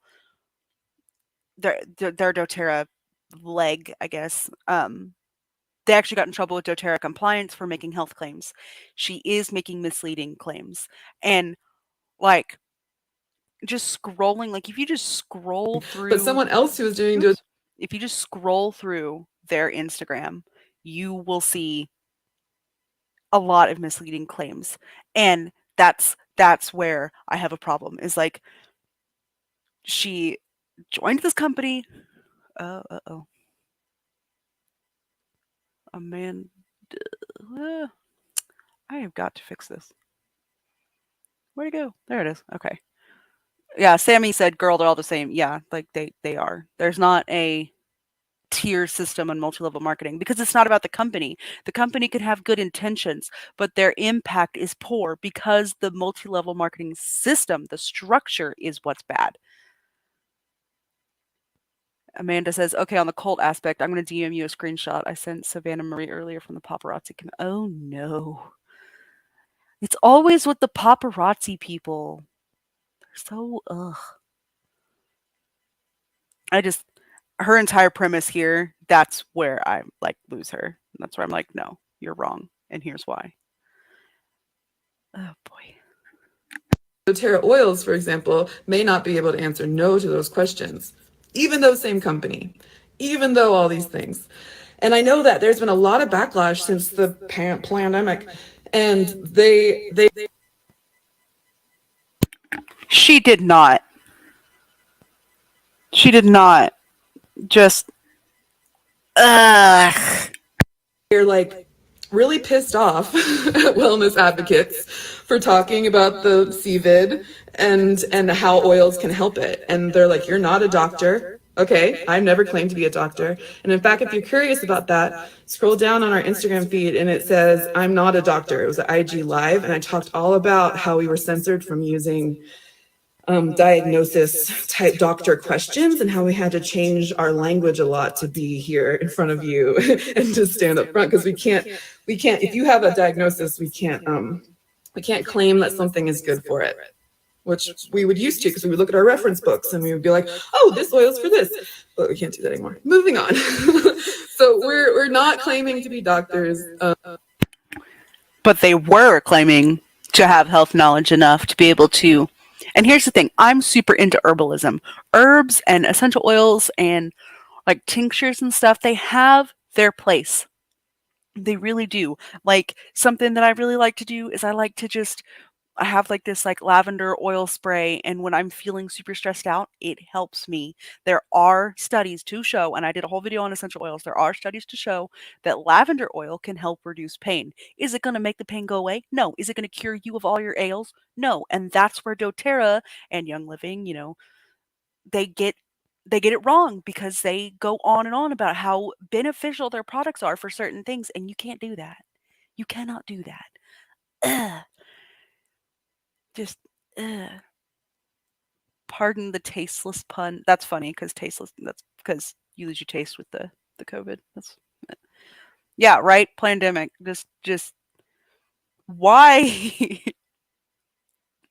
their doTERRA leg, I guess. They actually got in trouble with doTERRA compliance for making health claims. She is making misleading claims, and like, just scrolling, like, if you just scroll through, But someone else who was doing if you just scroll through their Instagram, you will see a lot of misleading claims. And that's where I have a problem, is like, she joined this company. Uh-oh. Amanda. I have got to fix this. Where'd it go? There it is. Okay. Yeah, Sammy said, girl, they're all the same. Yeah, like, they are. There's not a tier system on multi-level marketing because it's not about the company. The company could have good intentions, but their impact is poor because the multi-level marketing system, the structure, is what's bad. Amanda says, okay, on the cult aspect, I'm going to DM you a screenshot I sent Savannah Marie earlier from the paparazzi. Oh no. It's always with the paparazzi people. They're so, ugh. Her entire premise here, that's where I, like, lose her. That's where I'm like, no, you're wrong. And here's why. Oh boy. doTERRA oils, for example, may not be able to answer no to those questions, even though same company, even though all these things. And I know that there's been a lot of backlash since the pandemic, and they She did not. She did not. Just ugh. are like really pissed off at wellness advocates for talking about the CVID and how oils can help it. And they're like, you're not a doctor. Okay, I've never claimed to be a doctor. And in fact, if you're curious about that, scroll down on our Instagram feed and it says, I'm not a doctor. It was an IG Live, and I talked all about how we were censored from using diagnosis type doctor questions and how we had to change our language a lot to be here in front of you and to stand up front, because we can't if you have a diagnosis, we can't claim that something is good for it, which we would used to, because we would look at our reference books and we would be like, oh, this oil's for this, but we can't do that anymore. Moving on. So we're not claiming to be doctors. But they were claiming to have health knowledge enough to be able to. And here's the thing, I'm super into herbalism. Herbs and essential oils and like tinctures and stuff, they have their place. They really do. Like something that I really like to do is I have like this like lavender oil spray, and when I'm feeling super stressed out, it helps me. There are studies to show, and I did a whole video on essential oils. There are studies to show that lavender oil can help reduce pain. Is it going to make the pain go away? No. Is it going to cure you of all your ails? No. And that's where doTERRA and Young Living, they get they get it wrong because they go on and on about how beneficial their products are for certain things, and you can't do that. You cannot do that. Ugh. Just ugh. Pardon the tasteless pun. That's funny because tasteless. That's because you lose your taste with the COVID. That's yeah, right. Pandemic. Just why?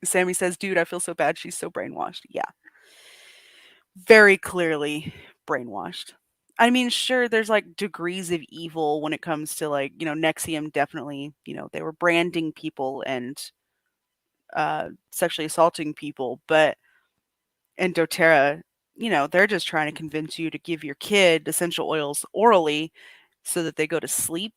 Sammy says, "Dude, I feel so bad. She's so brainwashed." Yeah, very clearly brainwashed. I mean, sure, there's like degrees of evil when it comes to like Nexium. Definitely, they were branding people and sexually assaulting people, but and doTERRA, they're just trying to convince you to give your kid essential oils orally so that they go to sleep.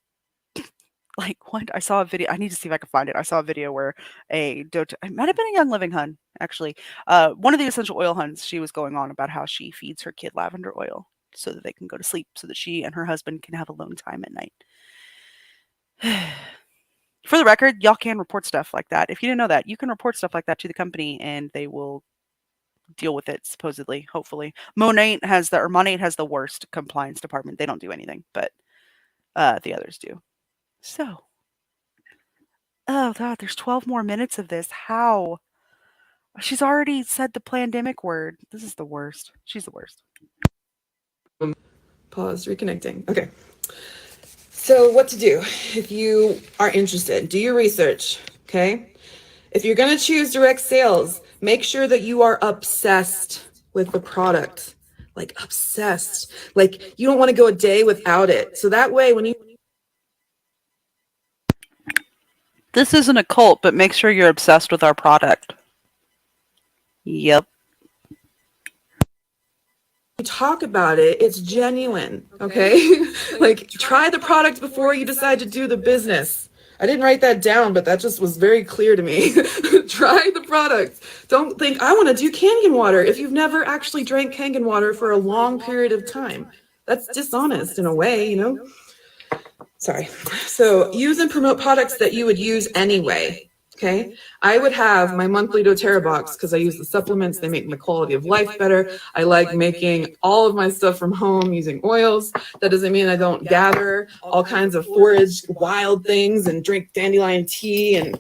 Like, what? I saw a video. I need to see if I can find it. I saw a video where it might have been a Young Living hun, actually. One of the essential oil huns, she was going on about how she feeds her kid lavender oil so that they can go to sleep, so that she and her husband can have alone time at night. For the record, y'all can report stuff like that. If you didn't know that, you can report stuff like that to the company and they will deal with it, supposedly, hopefully. Monate has the worst compliance department. They don't do anything, but the others do. So, oh god, there's 12 more minutes of this. How? She's already said the pandemic word. This is the worst. She's the worst. Pause, reconnecting. Okay. So what to do if you are interested? Do your research, okay? If you're going to choose direct sales, make sure that you are obsessed with the product. Like obsessed. Like you don't want to go a day without it. So that way when you This isn't a cult, but make sure you're obsessed with our product. Yep. talk about it, it's genuine, okay? Like try the product before you decide to do the business. I didn't write that down, but that just was very clear to me. Try the product. Don't think I want to do Kangen water if you've never actually drank Kangen water for a long period of time. That's dishonest in a way, you know? Sorry. So use and promote products that you would use anyway. Okay, I would have my monthly doTERRA box because I use the supplements. They make my quality of life better. I like making all of my stuff from home using oils. That doesn't mean I don't gather all kinds of forage wild things and drink dandelion tea and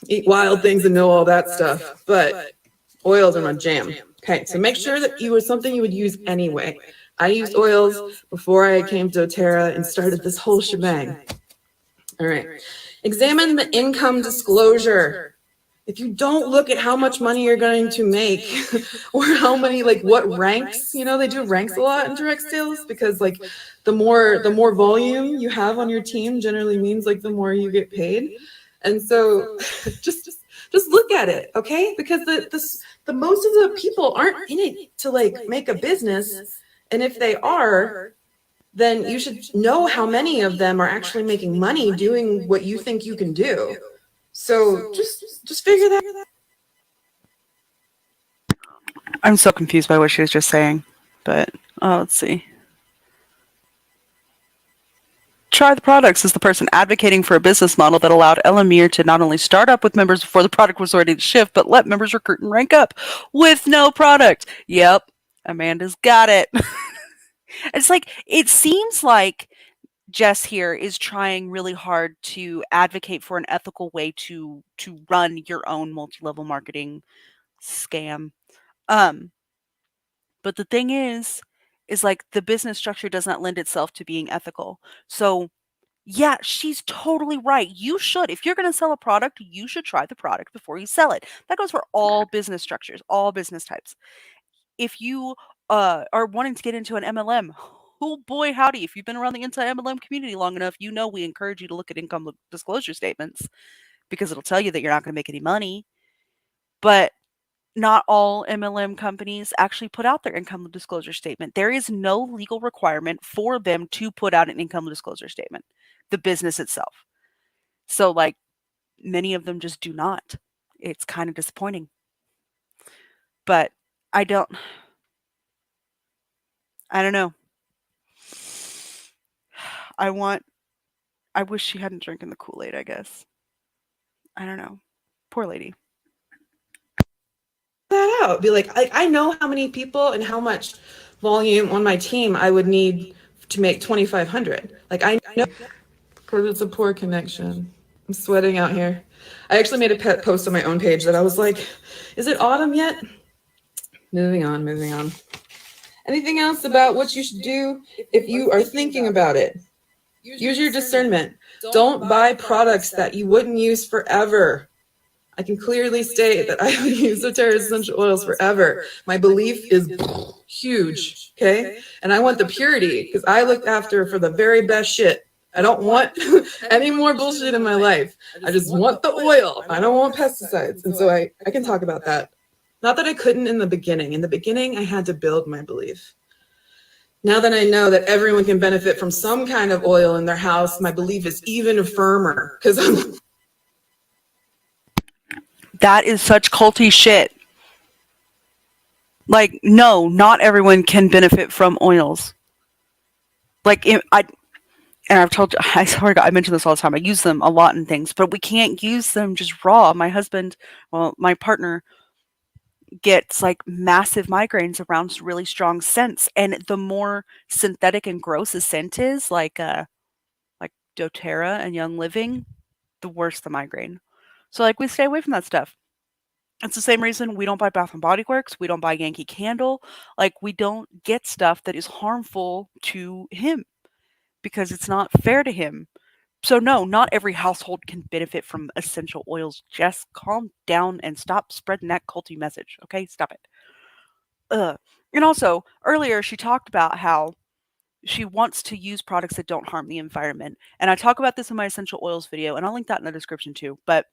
eat wild things and know all that stuff. But oils are my jam. Okay, so make sure that you were something you would use anyway. I used oils before I came to doTERRA and started this whole shebang. All right. Examine the income disclosure. If you don't look at how much money you're going to make or how many, like what ranks, you know, they do ranks a lot in direct sales because like the more volume you have on your team generally means like the more you get paid. And so just look at it, okay? Because the most of the people aren't in it to like make a business. And if they are, then you should know how many of them are actually making money doing what you think you can do. So just figure that. I'm so confused by what she was just saying. But let's see. Try the Products is the person advocating for a business model that allowed Elamir to not only start up with members before the product was ready to ship, but let members recruit and rank up with no product. Yep, Amanda's got it. It's like, it seems like Jess here is trying really hard to advocate for an ethical way to run your own multi-level marketing scam. Um, but the thing is like the business structure does not lend itself to being ethical. So yeah, she's totally right. You should, if you're going to sell a product, you should try the product before you sell it. That goes for all business structures, all business types. If you are wanting to get into an MLM, oh boy, howdy. If you've been around the anti MLM community long enough, you know we encourage you to look at income disclosure statements because it'll tell you that you're not going to make any money. But not all MLM companies actually put out their income disclosure statement. There is no legal requirement for them to put out an income disclosure statement, the business itself. So, like, many of them just do not. It's kind of disappointing. But I don't I don't know. I want I wish she hadn't drinking the Kool-Aid, I guess. I don't know. Poor lady. That out. Be like I know how many people and how much volume on my team I would need to make 2,500. Like I know because it's a poor connection. I'm sweating out here. I actually made a pet post on my own page that I was like, "Is it autumn yet?" Moving on, moving on. Anything else about what you should do if you are thinking about it? Use your discernment. Don't buy products that you wouldn't use forever. I can clearly state that I would use doTERRA essential oils forever. My belief is huge, okay? And I want the purity because I look after for the very best shit. I don't want any more bullshit in my life. I just want the oil. I don't want pesticides. And so I can talk about that. Not that I couldn't in the beginning. In the beginning, I had to build my belief. Now that I know that everyone can benefit from some kind of oil in their house, my belief is even firmer because I'm That is such culty shit. Like, no, not everyone can benefit from oils. Like, and I've told you, I swear to God, I mention this all the time. I use them a lot in things, but we can't use them just raw. My husband, well, my partner gets like massive migraines around really strong scents, and the more synthetic and gross a scent is, like doTERRA and Young Living, the worse the migraine. So like we stay away from that stuff. It's the same reason we don't buy Bath and Body Works, we don't buy Yankee Candle, like we don't get stuff that is harmful to him because it's not fair to him. So no, not every household can benefit from essential oils. Just calm down and stop spreading that culty message. Okay, stop it. And also, earlier she talked about how she wants to use products that don't harm the environment. And I talk about this in my essential oils video, and I'll link that in the description too. But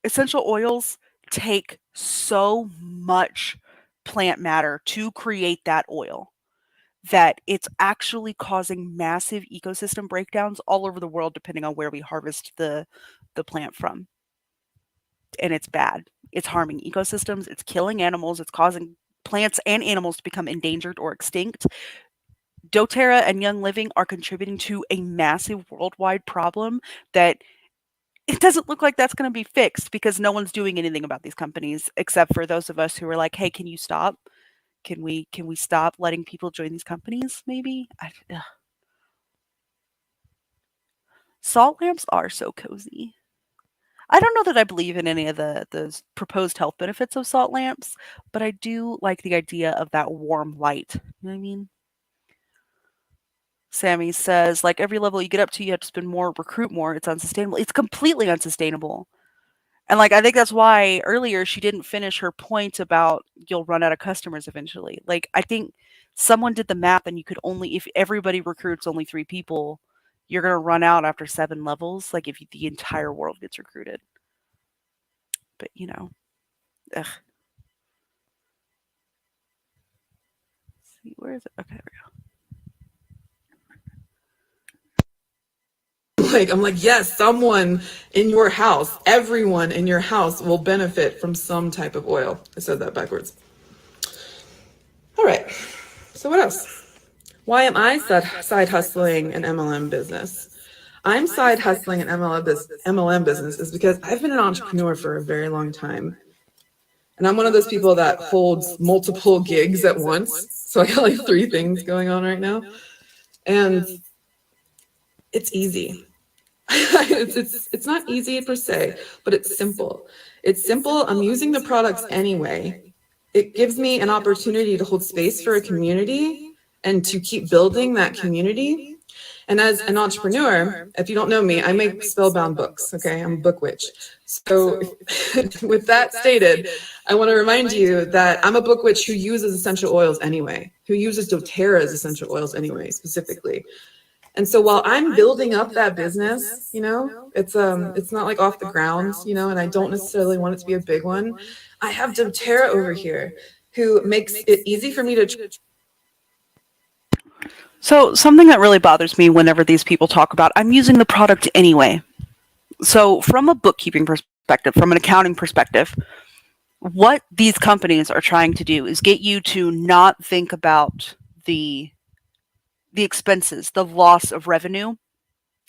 essential oils take so much plant matter to create that oil that it's actually causing massive ecosystem breakdowns all over the world depending on where we harvest the plant from. And it's bad. It's harming ecosystems, it's killing animals, it's causing plants and animals to become endangered or extinct. doTERRA and Young Living are contributing to a massive worldwide problem that it doesn't look like that's going to be fixed because no one's doing anything about these companies except for those of us who are like, "Hey, can you stop? Can we stop letting people join these companies maybe?" Salt lamps are so cozy. I don't know that I believe in any of the proposed health benefits of salt lamps, but I do like the idea of that warm light. You know what I mean? Sammy says, like every level you get up to, you have to spend more, recruit more. It's unsustainable. It's completely unsustainable. And like I think that's why earlier she didn't finish her point about you'll run out of customers eventually. Like I think someone did the math and you could only if everybody recruits only 3 people, you're going to run out after 7 levels like if the entire world gets recruited. But you know, ugh. See, where is it? Okay, there we go. Like, I'm like, yes, someone in your house, everyone in your house will benefit from some type of oil. I said that backwards. All right. So what else? Why am I side hustling an MLM business? I'm side hustling an MLM business is because I've been an entrepreneur for a very long time. And I'm one of those people that holds multiple gigs at once. So I got like 3 things going on right now. And it's easy. It's not easy per se, but it's simple. It's simple. I'm using the products anyway. It gives me an opportunity to hold space for a community and to keep building that community. And as an entrepreneur, if you don't know me, I make spellbound books. Okay, I'm a book witch. So, with that stated, I want to remind you that I'm a book witch who uses essential oils anyway, who uses doTERRA's essential oils anyway, specifically. And so while I'm building up that business, it's not like off the ground, and I don't necessarily want it to be a big one. I have doTERRA over here who makes it easy for me to. So something that really bothers me whenever these people talk about, I'm using the product anyway. So from a bookkeeping perspective, from an accounting perspective, what these companies are trying to do is get you to not think about the expenses, the loss of revenue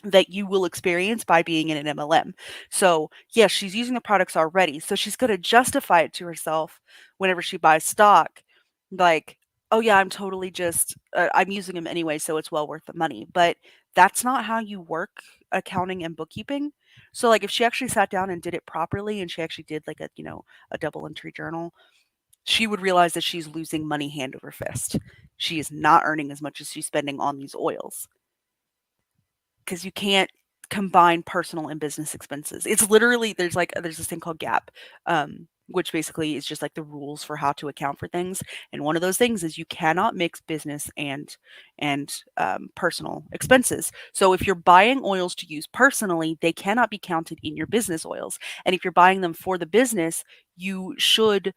that you will experience by being in an MLM. So, yes, she's using the products already. So she's going to justify it to herself whenever she buys stock. Like, oh, yeah, I'm using them anyway, so it's well worth the money. But that's not how you work accounting and bookkeeping. So, like, if she actually sat down and did it properly and she actually did like a double entry journal, she would realize that she's losing money hand over fist. She is not earning as much as she's spending on these oils because you can't combine personal and business expenses. It's literally there's this thing called GAAP, which basically is just like the rules for how to account for things. And one of those things is you cannot mix business and personal expenses. So if you're buying oils to use personally, they cannot be counted in your business oils. And if you're buying them for the business, you should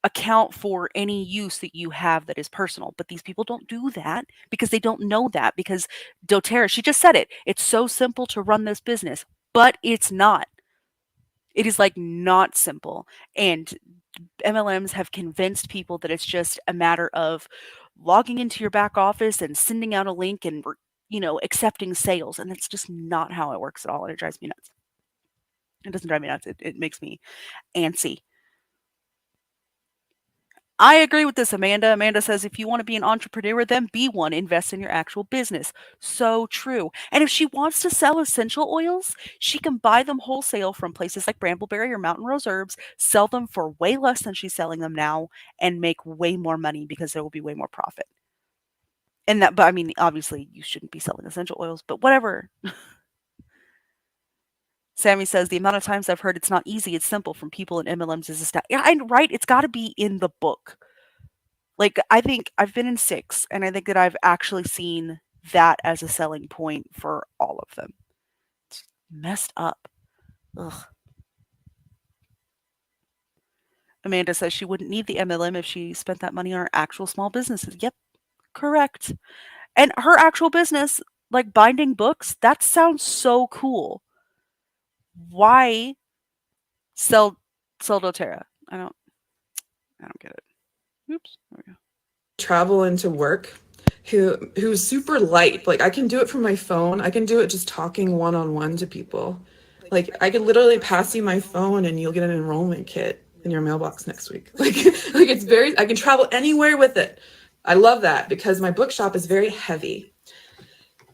account for any use that you have that is personal. But these people don't do that because they don't know that. Because doTERRA, she just said it. It's so simple to run this business, but it's not. It is like not simple. And MLMs have convinced people that it's just a matter of logging into your back office and sending out a link and accepting sales. And that's just not how it works at all. And it drives me nuts. It doesn't drive me nuts. It makes me antsy. I agree with this, Amanda. Amanda says, if you want to be an entrepreneur, then be one. Invest in your actual business. So true. And if she wants to sell essential oils, she can buy them wholesale from places like Brambleberry or Mountain Rose Herbs, sell them for way less than she's selling them now, and make way more money because there will be way more profit. But I mean, obviously, you shouldn't be selling essential oils, but whatever. Sammy says, the amount of times I've heard it's not easy, it's simple from people in MLMs is a stat. Yeah, and right, it's got to be in the book. Like, I think I've been in 6, and I think that I've actually seen that as a selling point for all of them. It's messed up. Ugh. Amanda says she wouldn't need the MLM if she spent that money on her actual small businesses. Yep, correct. And her actual business, like binding books, that sounds so cool. Why sell doTERRA? I don't get it. Oops. There we go. Travel into work who's super light. Like, I can do it from my phone. I can do it just talking one-on-one to people. Like, I could literally pass you my phone and you'll get an enrollment kit in your mailbox next week. Like it's very, I can travel anywhere with it. I love that because my bookshop is very heavy.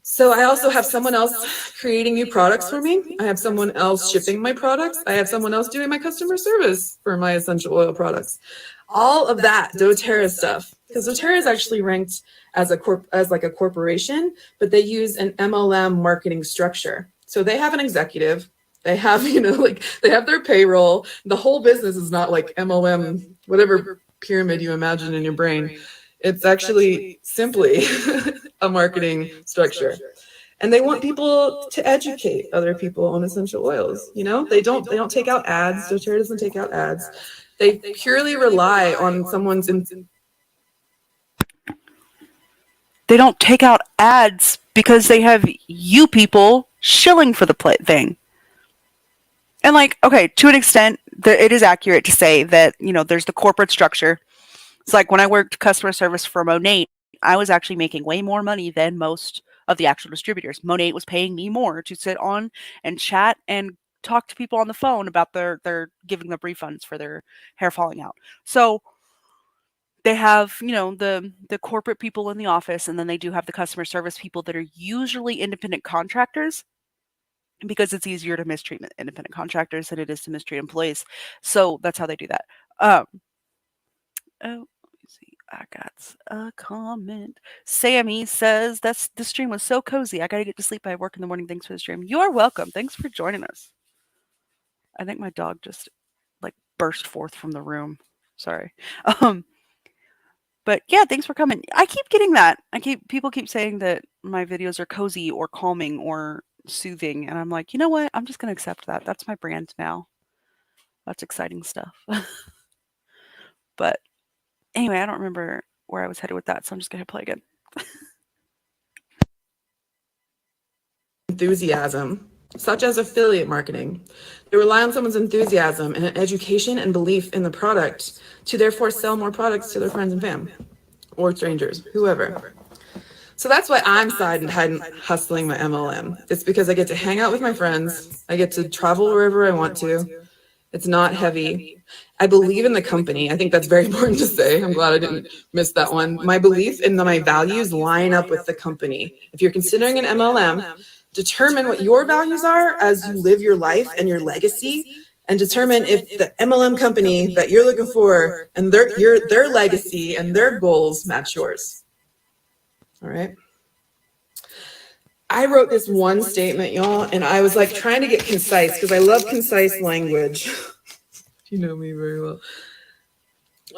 So I also have someone else creating new products for me. I have someone else shipping my products. I have someone else doing my customer service for my essential oil products. All of that doTERRA stuff, because doTERRA is actually ranked as a corporation, but they use an MLM marketing structure. So they have an executive. They have, they have their payroll. The whole business is not like MLM, whatever pyramid you imagine in your brain. It's actually simply a marketing structure. And they want people to educate other people on essential oils. They don't take out ads. doTERRA doesn't take out ads. They purely rely on someone's. They don't take out ads because they have you people shilling for the thing. And like, okay, to an extent, it is accurate to say that there's the corporate structure. It's like when I worked customer service for Monate, I was actually making way more money than most of the actual distributors. Monate was paying me more to sit on and chat and talk to people on the phone about their giving them refunds for their hair falling out. So they have, the corporate people in the office, and then they do have the customer service people that are usually independent contractors because it's easier to mistreat independent contractors than it is to mistreat employees. So that's how they do that. Um, oh, let me see. I got a comment. Sammy says that's the stream was so cozy. I gotta get to sleep. I work in the morning. Thanks for the stream. You're welcome. Thanks for joining us. I think my dog just like burst forth from the room. Sorry. Um, but yeah, thanks for coming. I keep getting that. People keep saying that my videos are cozy or calming or soothing, and I'm like, you know what? I'm just gonna accept that. That's my brand now. That's exciting stuff. But anyway, I don't remember where I was headed with that, so I'm just gonna play again. Enthusiasm, such as affiliate marketing. They rely on someone's enthusiasm and an education and belief in the product to therefore sell more products to their friends and fam or strangers, whoever. So that's why I'm side hustling my MLM. It's because I get to hang out with my friends. I get to travel wherever I want to. It's not heavy. I believe in the company. I think that's very important to say. I'm glad I didn't miss that one. My belief and my values line up with the company. If you're considering an MLM, determine what your values are as you live your life and your legacy, and determine if the MLM company that you're looking for and their legacy and their goals match yours. All right. I wrote this one statement, y'all, and I was like trying to get concise because I love concise language. You know me very well.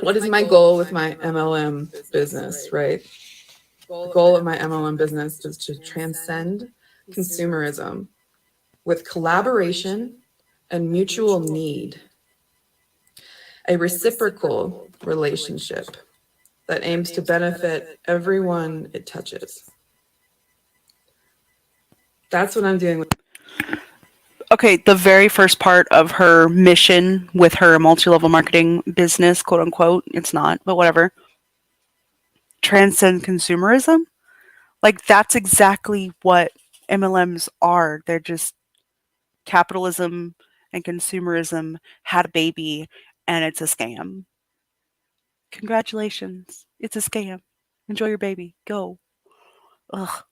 What is my goal with my MLM business, right? The goal of my MLM business is to transcend consumerism with collaboration and mutual need, a reciprocal relationship that aims to benefit everyone it touches. That's what I'm doing with. Okay, the very first part of her mission with her multi-level marketing business, quote unquote, it's not, but whatever. Transcend consumerism? Like that's exactly what MLMs are. They're just capitalism and consumerism had a baby and it's a scam. Congratulations. It's a scam. Enjoy your baby. Go. Ugh.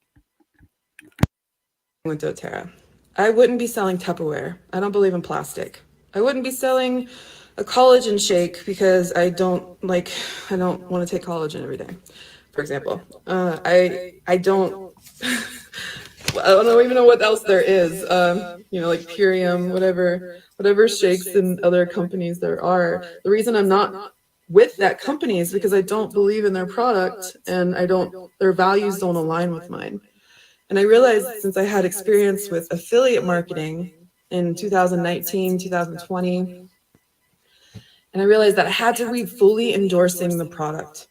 With doTERRA. I wouldn't be selling Tupperware. I don't believe in plastic. I wouldn't be selling a collagen shake because I don't want to take collagen every day, for example. I don't I don't even know what else there is. Like Purium, whatever shakes and other companies there are. The reason I'm not with that company is because I don't believe in their product and their values don't align with mine. And I realized since I had experience with affiliate marketing in 2019, 2020, and I realized that I had to be fully endorsing the product.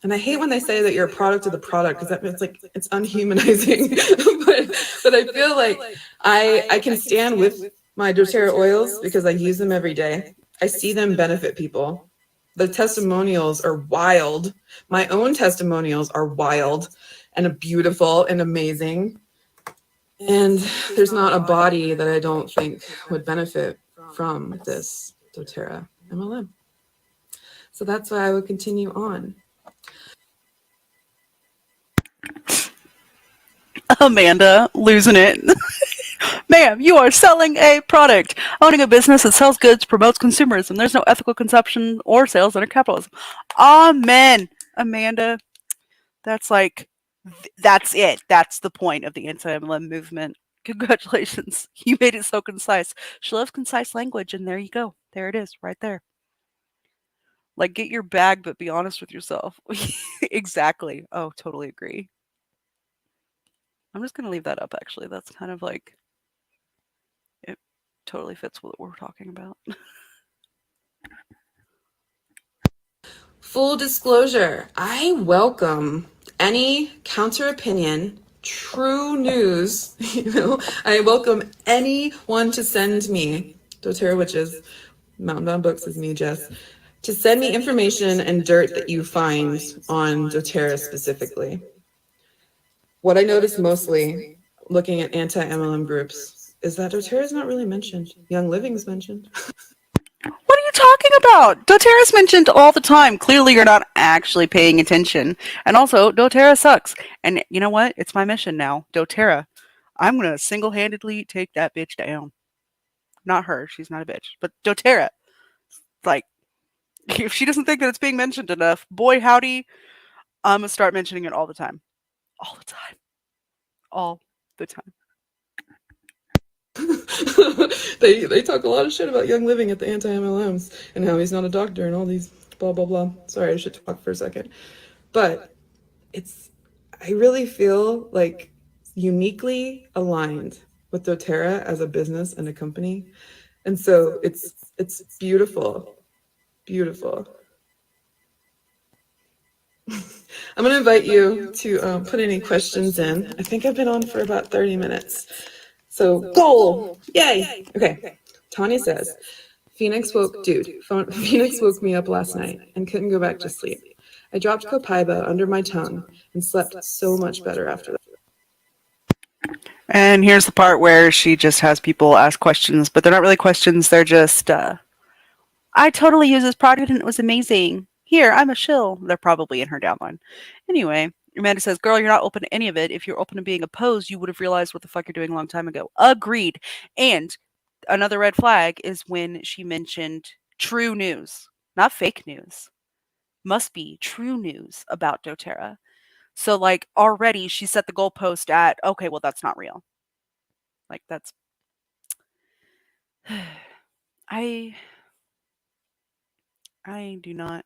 And I hate when they say that you're a product of the product because that means like it's unhumanizing. but I feel like I can stand with my doTERRA oils because I use them every day. I see them benefit people. The testimonials are wild. My own testimonials are wild and beautiful and amazing. And there's not a body that I don't think would benefit from this doTERRA MLM. So that's why I would continue on. Amanda losing it. Ma'am, you are selling a product. Owning a business that sells goods promotes consumerism. There's no ethical consumption or sales under capitalism. Amen. Amanda, that's that's it. That's the point of the anti-MLM movement. Congratulations. You made it so concise. She loves concise language, and there you go. There it is, right there. Like, get your bag, but be honest with yourself. Exactly. Oh, totally agree. I'm just going to leave that up, actually. That's kind of like, it totally fits what we're talking about. Full disclosure, I welcome any counter opinion true news. I welcome anyone to send me doTERRA witches. Mountain Bound Books is me, Jess, to send me information and dirt that you find on doTERRA specifically. What I noticed mostly looking at anti MLM groups is that doTERRA is not really mentioned. Young Living is mentioned. What are you talking about? doTERRA's mentioned all the time. Clearly, you're not actually paying attention. And also, doTERRA sucks. And you know what? It's my mission now. doTERRA. I'm going to single handedly take that bitch down. Not her. She's not a bitch. But doTERRA. Like, if she doesn't think that it's being mentioned enough, boy, howdy, I'm going to start mentioning it all the time. All the time. All the time. They talk a lot of shit about Young Living at the anti MLMs and how he's not a doctor and all these blah blah blah. Sorry, I should talk for a second. But it's I really feel like uniquely aligned with doTERRA as a business and a company. And so it's beautiful. Beautiful. I'm going to invite you to put any questions in. I think I've been on for about 30 minutes. So, goal! Yay! Okay. Tanya says, Phoenix woke me up last night and couldn't go back to sleep. I dropped Copaiba under my tongue and slept so much better after that. And here's the part where she just has people ask questions, but they're not really questions. They're just, I totally use this product and it was amazing. Here, I'm a shill. They're probably in her downline. Anyway, Amanda says, girl, you're not open to any of it. If you're open to being opposed, you would have realized what the fuck you're doing a long time ago. Agreed. And another red flag is when she mentioned true news, not fake news. Must be true news about doTERRA. So, like, already she set the goalpost at, okay, well, that's not real. Like, that's. I I do not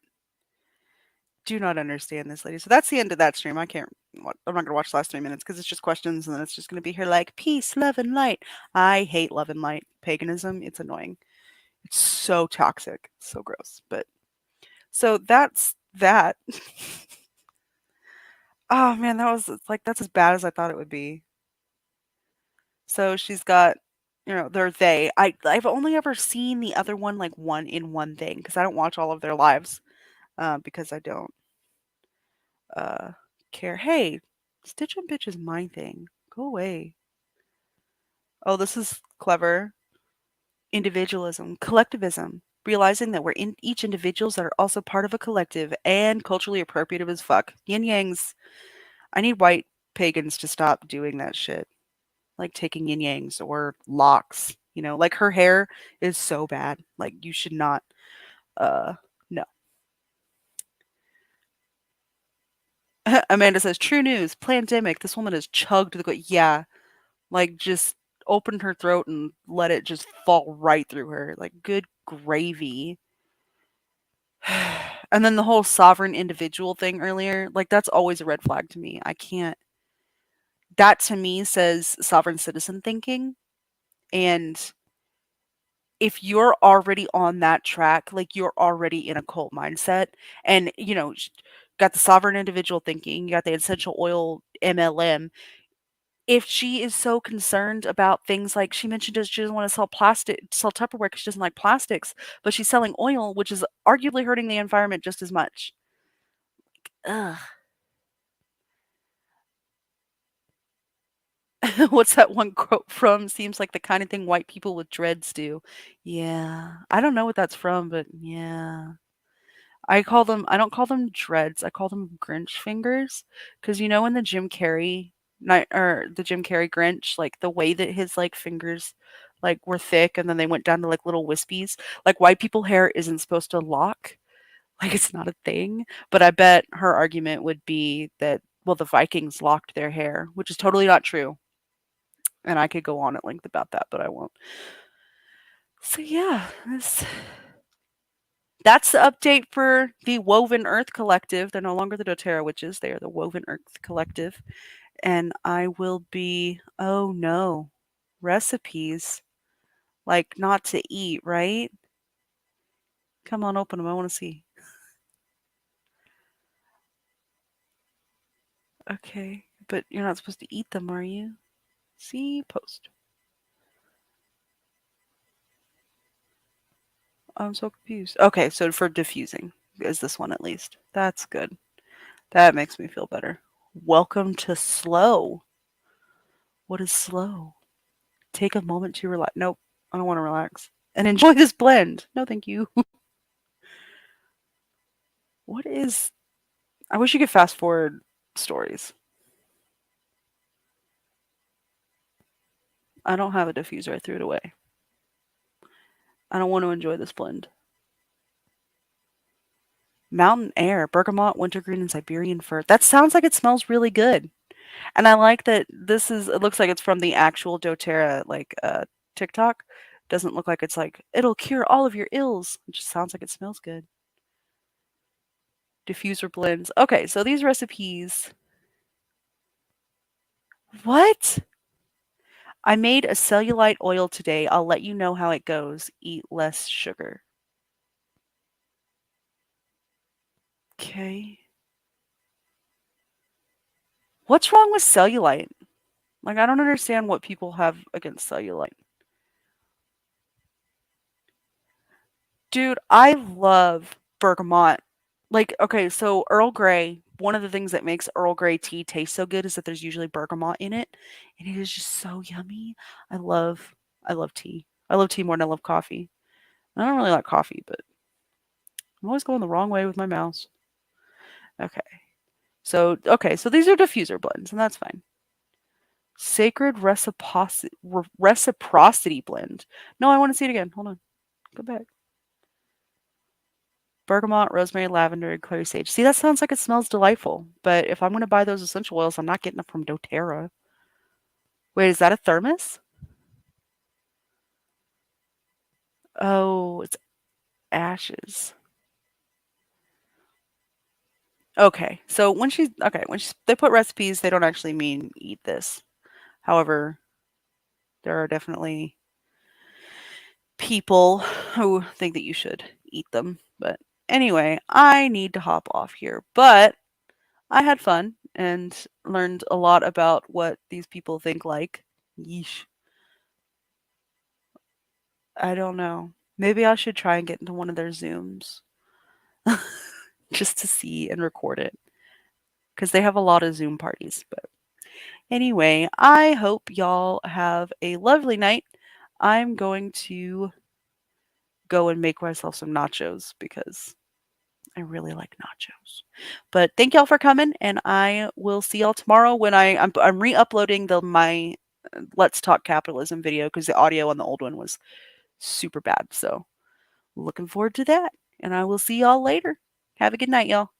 understand this lady. So that's the end of that stream. I can't. I'm not gonna watch the last 3 minutes because it's just questions, and then it's just gonna be here like peace, love, and light. I hate love and light paganism. It's annoying. It's so toxic. It's so gross. But so that's that. Oh man, that was it's like that's as bad as I thought it would be. So she's got, they're they. I've only ever seen the other one like one in one thing because I don't watch all of their lives because I don't uh, care. Hey, Stitch and Bitch is my thing. Go away. Oh, this is clever. Individualism, collectivism, realizing that we're in each individuals that are also part of a collective and culturally appropriative as fuck. Yin yangs. I need white pagans to stop doing that shit. Like taking yin yangs or locks. Like her hair is so bad. Like you should not. No. Amanda says, "True news. Pandemic. This woman has chugged the. Yeah, like, just opened her throat and let it just fall right through her, like, good gravy. And then the whole sovereign individual thing earlier, like, that's always a red flag to me. I can't that to me says sovereign citizen thinking, and if you're already on that track, like, you're already in a cult mindset, and, got the sovereign individual thinking, you got the essential oil MLM. If she is so concerned about things like she mentioned that she doesn't want to sell Tupperware because she doesn't like plastics, but she's selling oil, which is arguably hurting the environment just as much. Ugh. What's that one quote from? Seems like the kind of thing white people with dreads do. Yeah. I don't know what that's from, but yeah. I don't call them dreads. I call them Grinch fingers. Cause in the Jim Carrey night or the Jim Carrey Grinch, like the way that his like fingers like were thick and then they went down to like little wispies. Like white people hair isn't supposed to lock. Like it's not a thing. But I bet her argument would be that well the Vikings locked their hair, which is totally not true. And I could go on at length about that, but I won't. So yeah, that's the update for the Woven Earth Collective. They're no longer the doTERRA witches. They are the Woven Earth Collective. And I will be, oh no, recipes. Like not to eat, right? Come on, open them. I want to see. Okay. But you're not supposed to eat them, are you? See post. I'm so confused. Okay, so for diffusing is this one at least. That's good. That makes me feel better. Welcome to slow. What is slow? Take a moment to relax. Nope, I don't want to relax. And enjoy this blend. No, thank you. What is. I wish you could fast forward stories. I don't have a diffuser. I threw it away. I don't want to enjoy this blend. Mountain air, bergamot, wintergreen, and Siberian fir. That sounds like it smells really good. And I like that this is it looks like it's from the actual doTERRA TikTok. Doesn't look like it's like it'll cure all of your ills. It just sounds like it smells good. Diffuser blends. Okay, so these recipes. What? I made a cellulite oil today. I'll let you know how it goes. Eat less sugar. Okay. What's wrong with cellulite? Like I don't understand what people have against cellulite. Dude, I love bergamot. Like, okay, so Earl Grey, one of the things that makes Earl Grey tea taste so good is that there's usually bergamot in it, and it is just so yummy. I love I love tea. I love tea more than I love coffee. I don't really like coffee, but I'm always going the wrong way with my mouse. Okay. So these are diffuser blends, and that's fine. Sacred reciprocity blend. No, I want to see it again. Hold on. Go back. Bergamot, rosemary, lavender, and clary sage. See, that sounds like it smells delightful. But if I'm going to buy those essential oils, I'm not getting them from doTERRA. Wait, is that a thermos? Oh, it's ashes. Okay, they put recipes, they don't actually mean eat this. However, there are definitely people who think that you should eat them. But anyway, I need to hop off here. But I had fun and learned a lot about what these people think like. Yeesh. I don't know. Maybe I should try and get into one of their Zooms just to see and record it because they have a lot of Zoom parties. But anyway, I hope y'all have a lovely night. I'm going to go and make myself some nachos because I really like nachos. But thank y'all for coming, and I will see y'all tomorrow when I'm re-uploading the my Let's Talk Capitalism video because the audio on the old one was super bad. So looking forward to that. And I will see y'all later. Have a good night, y'all.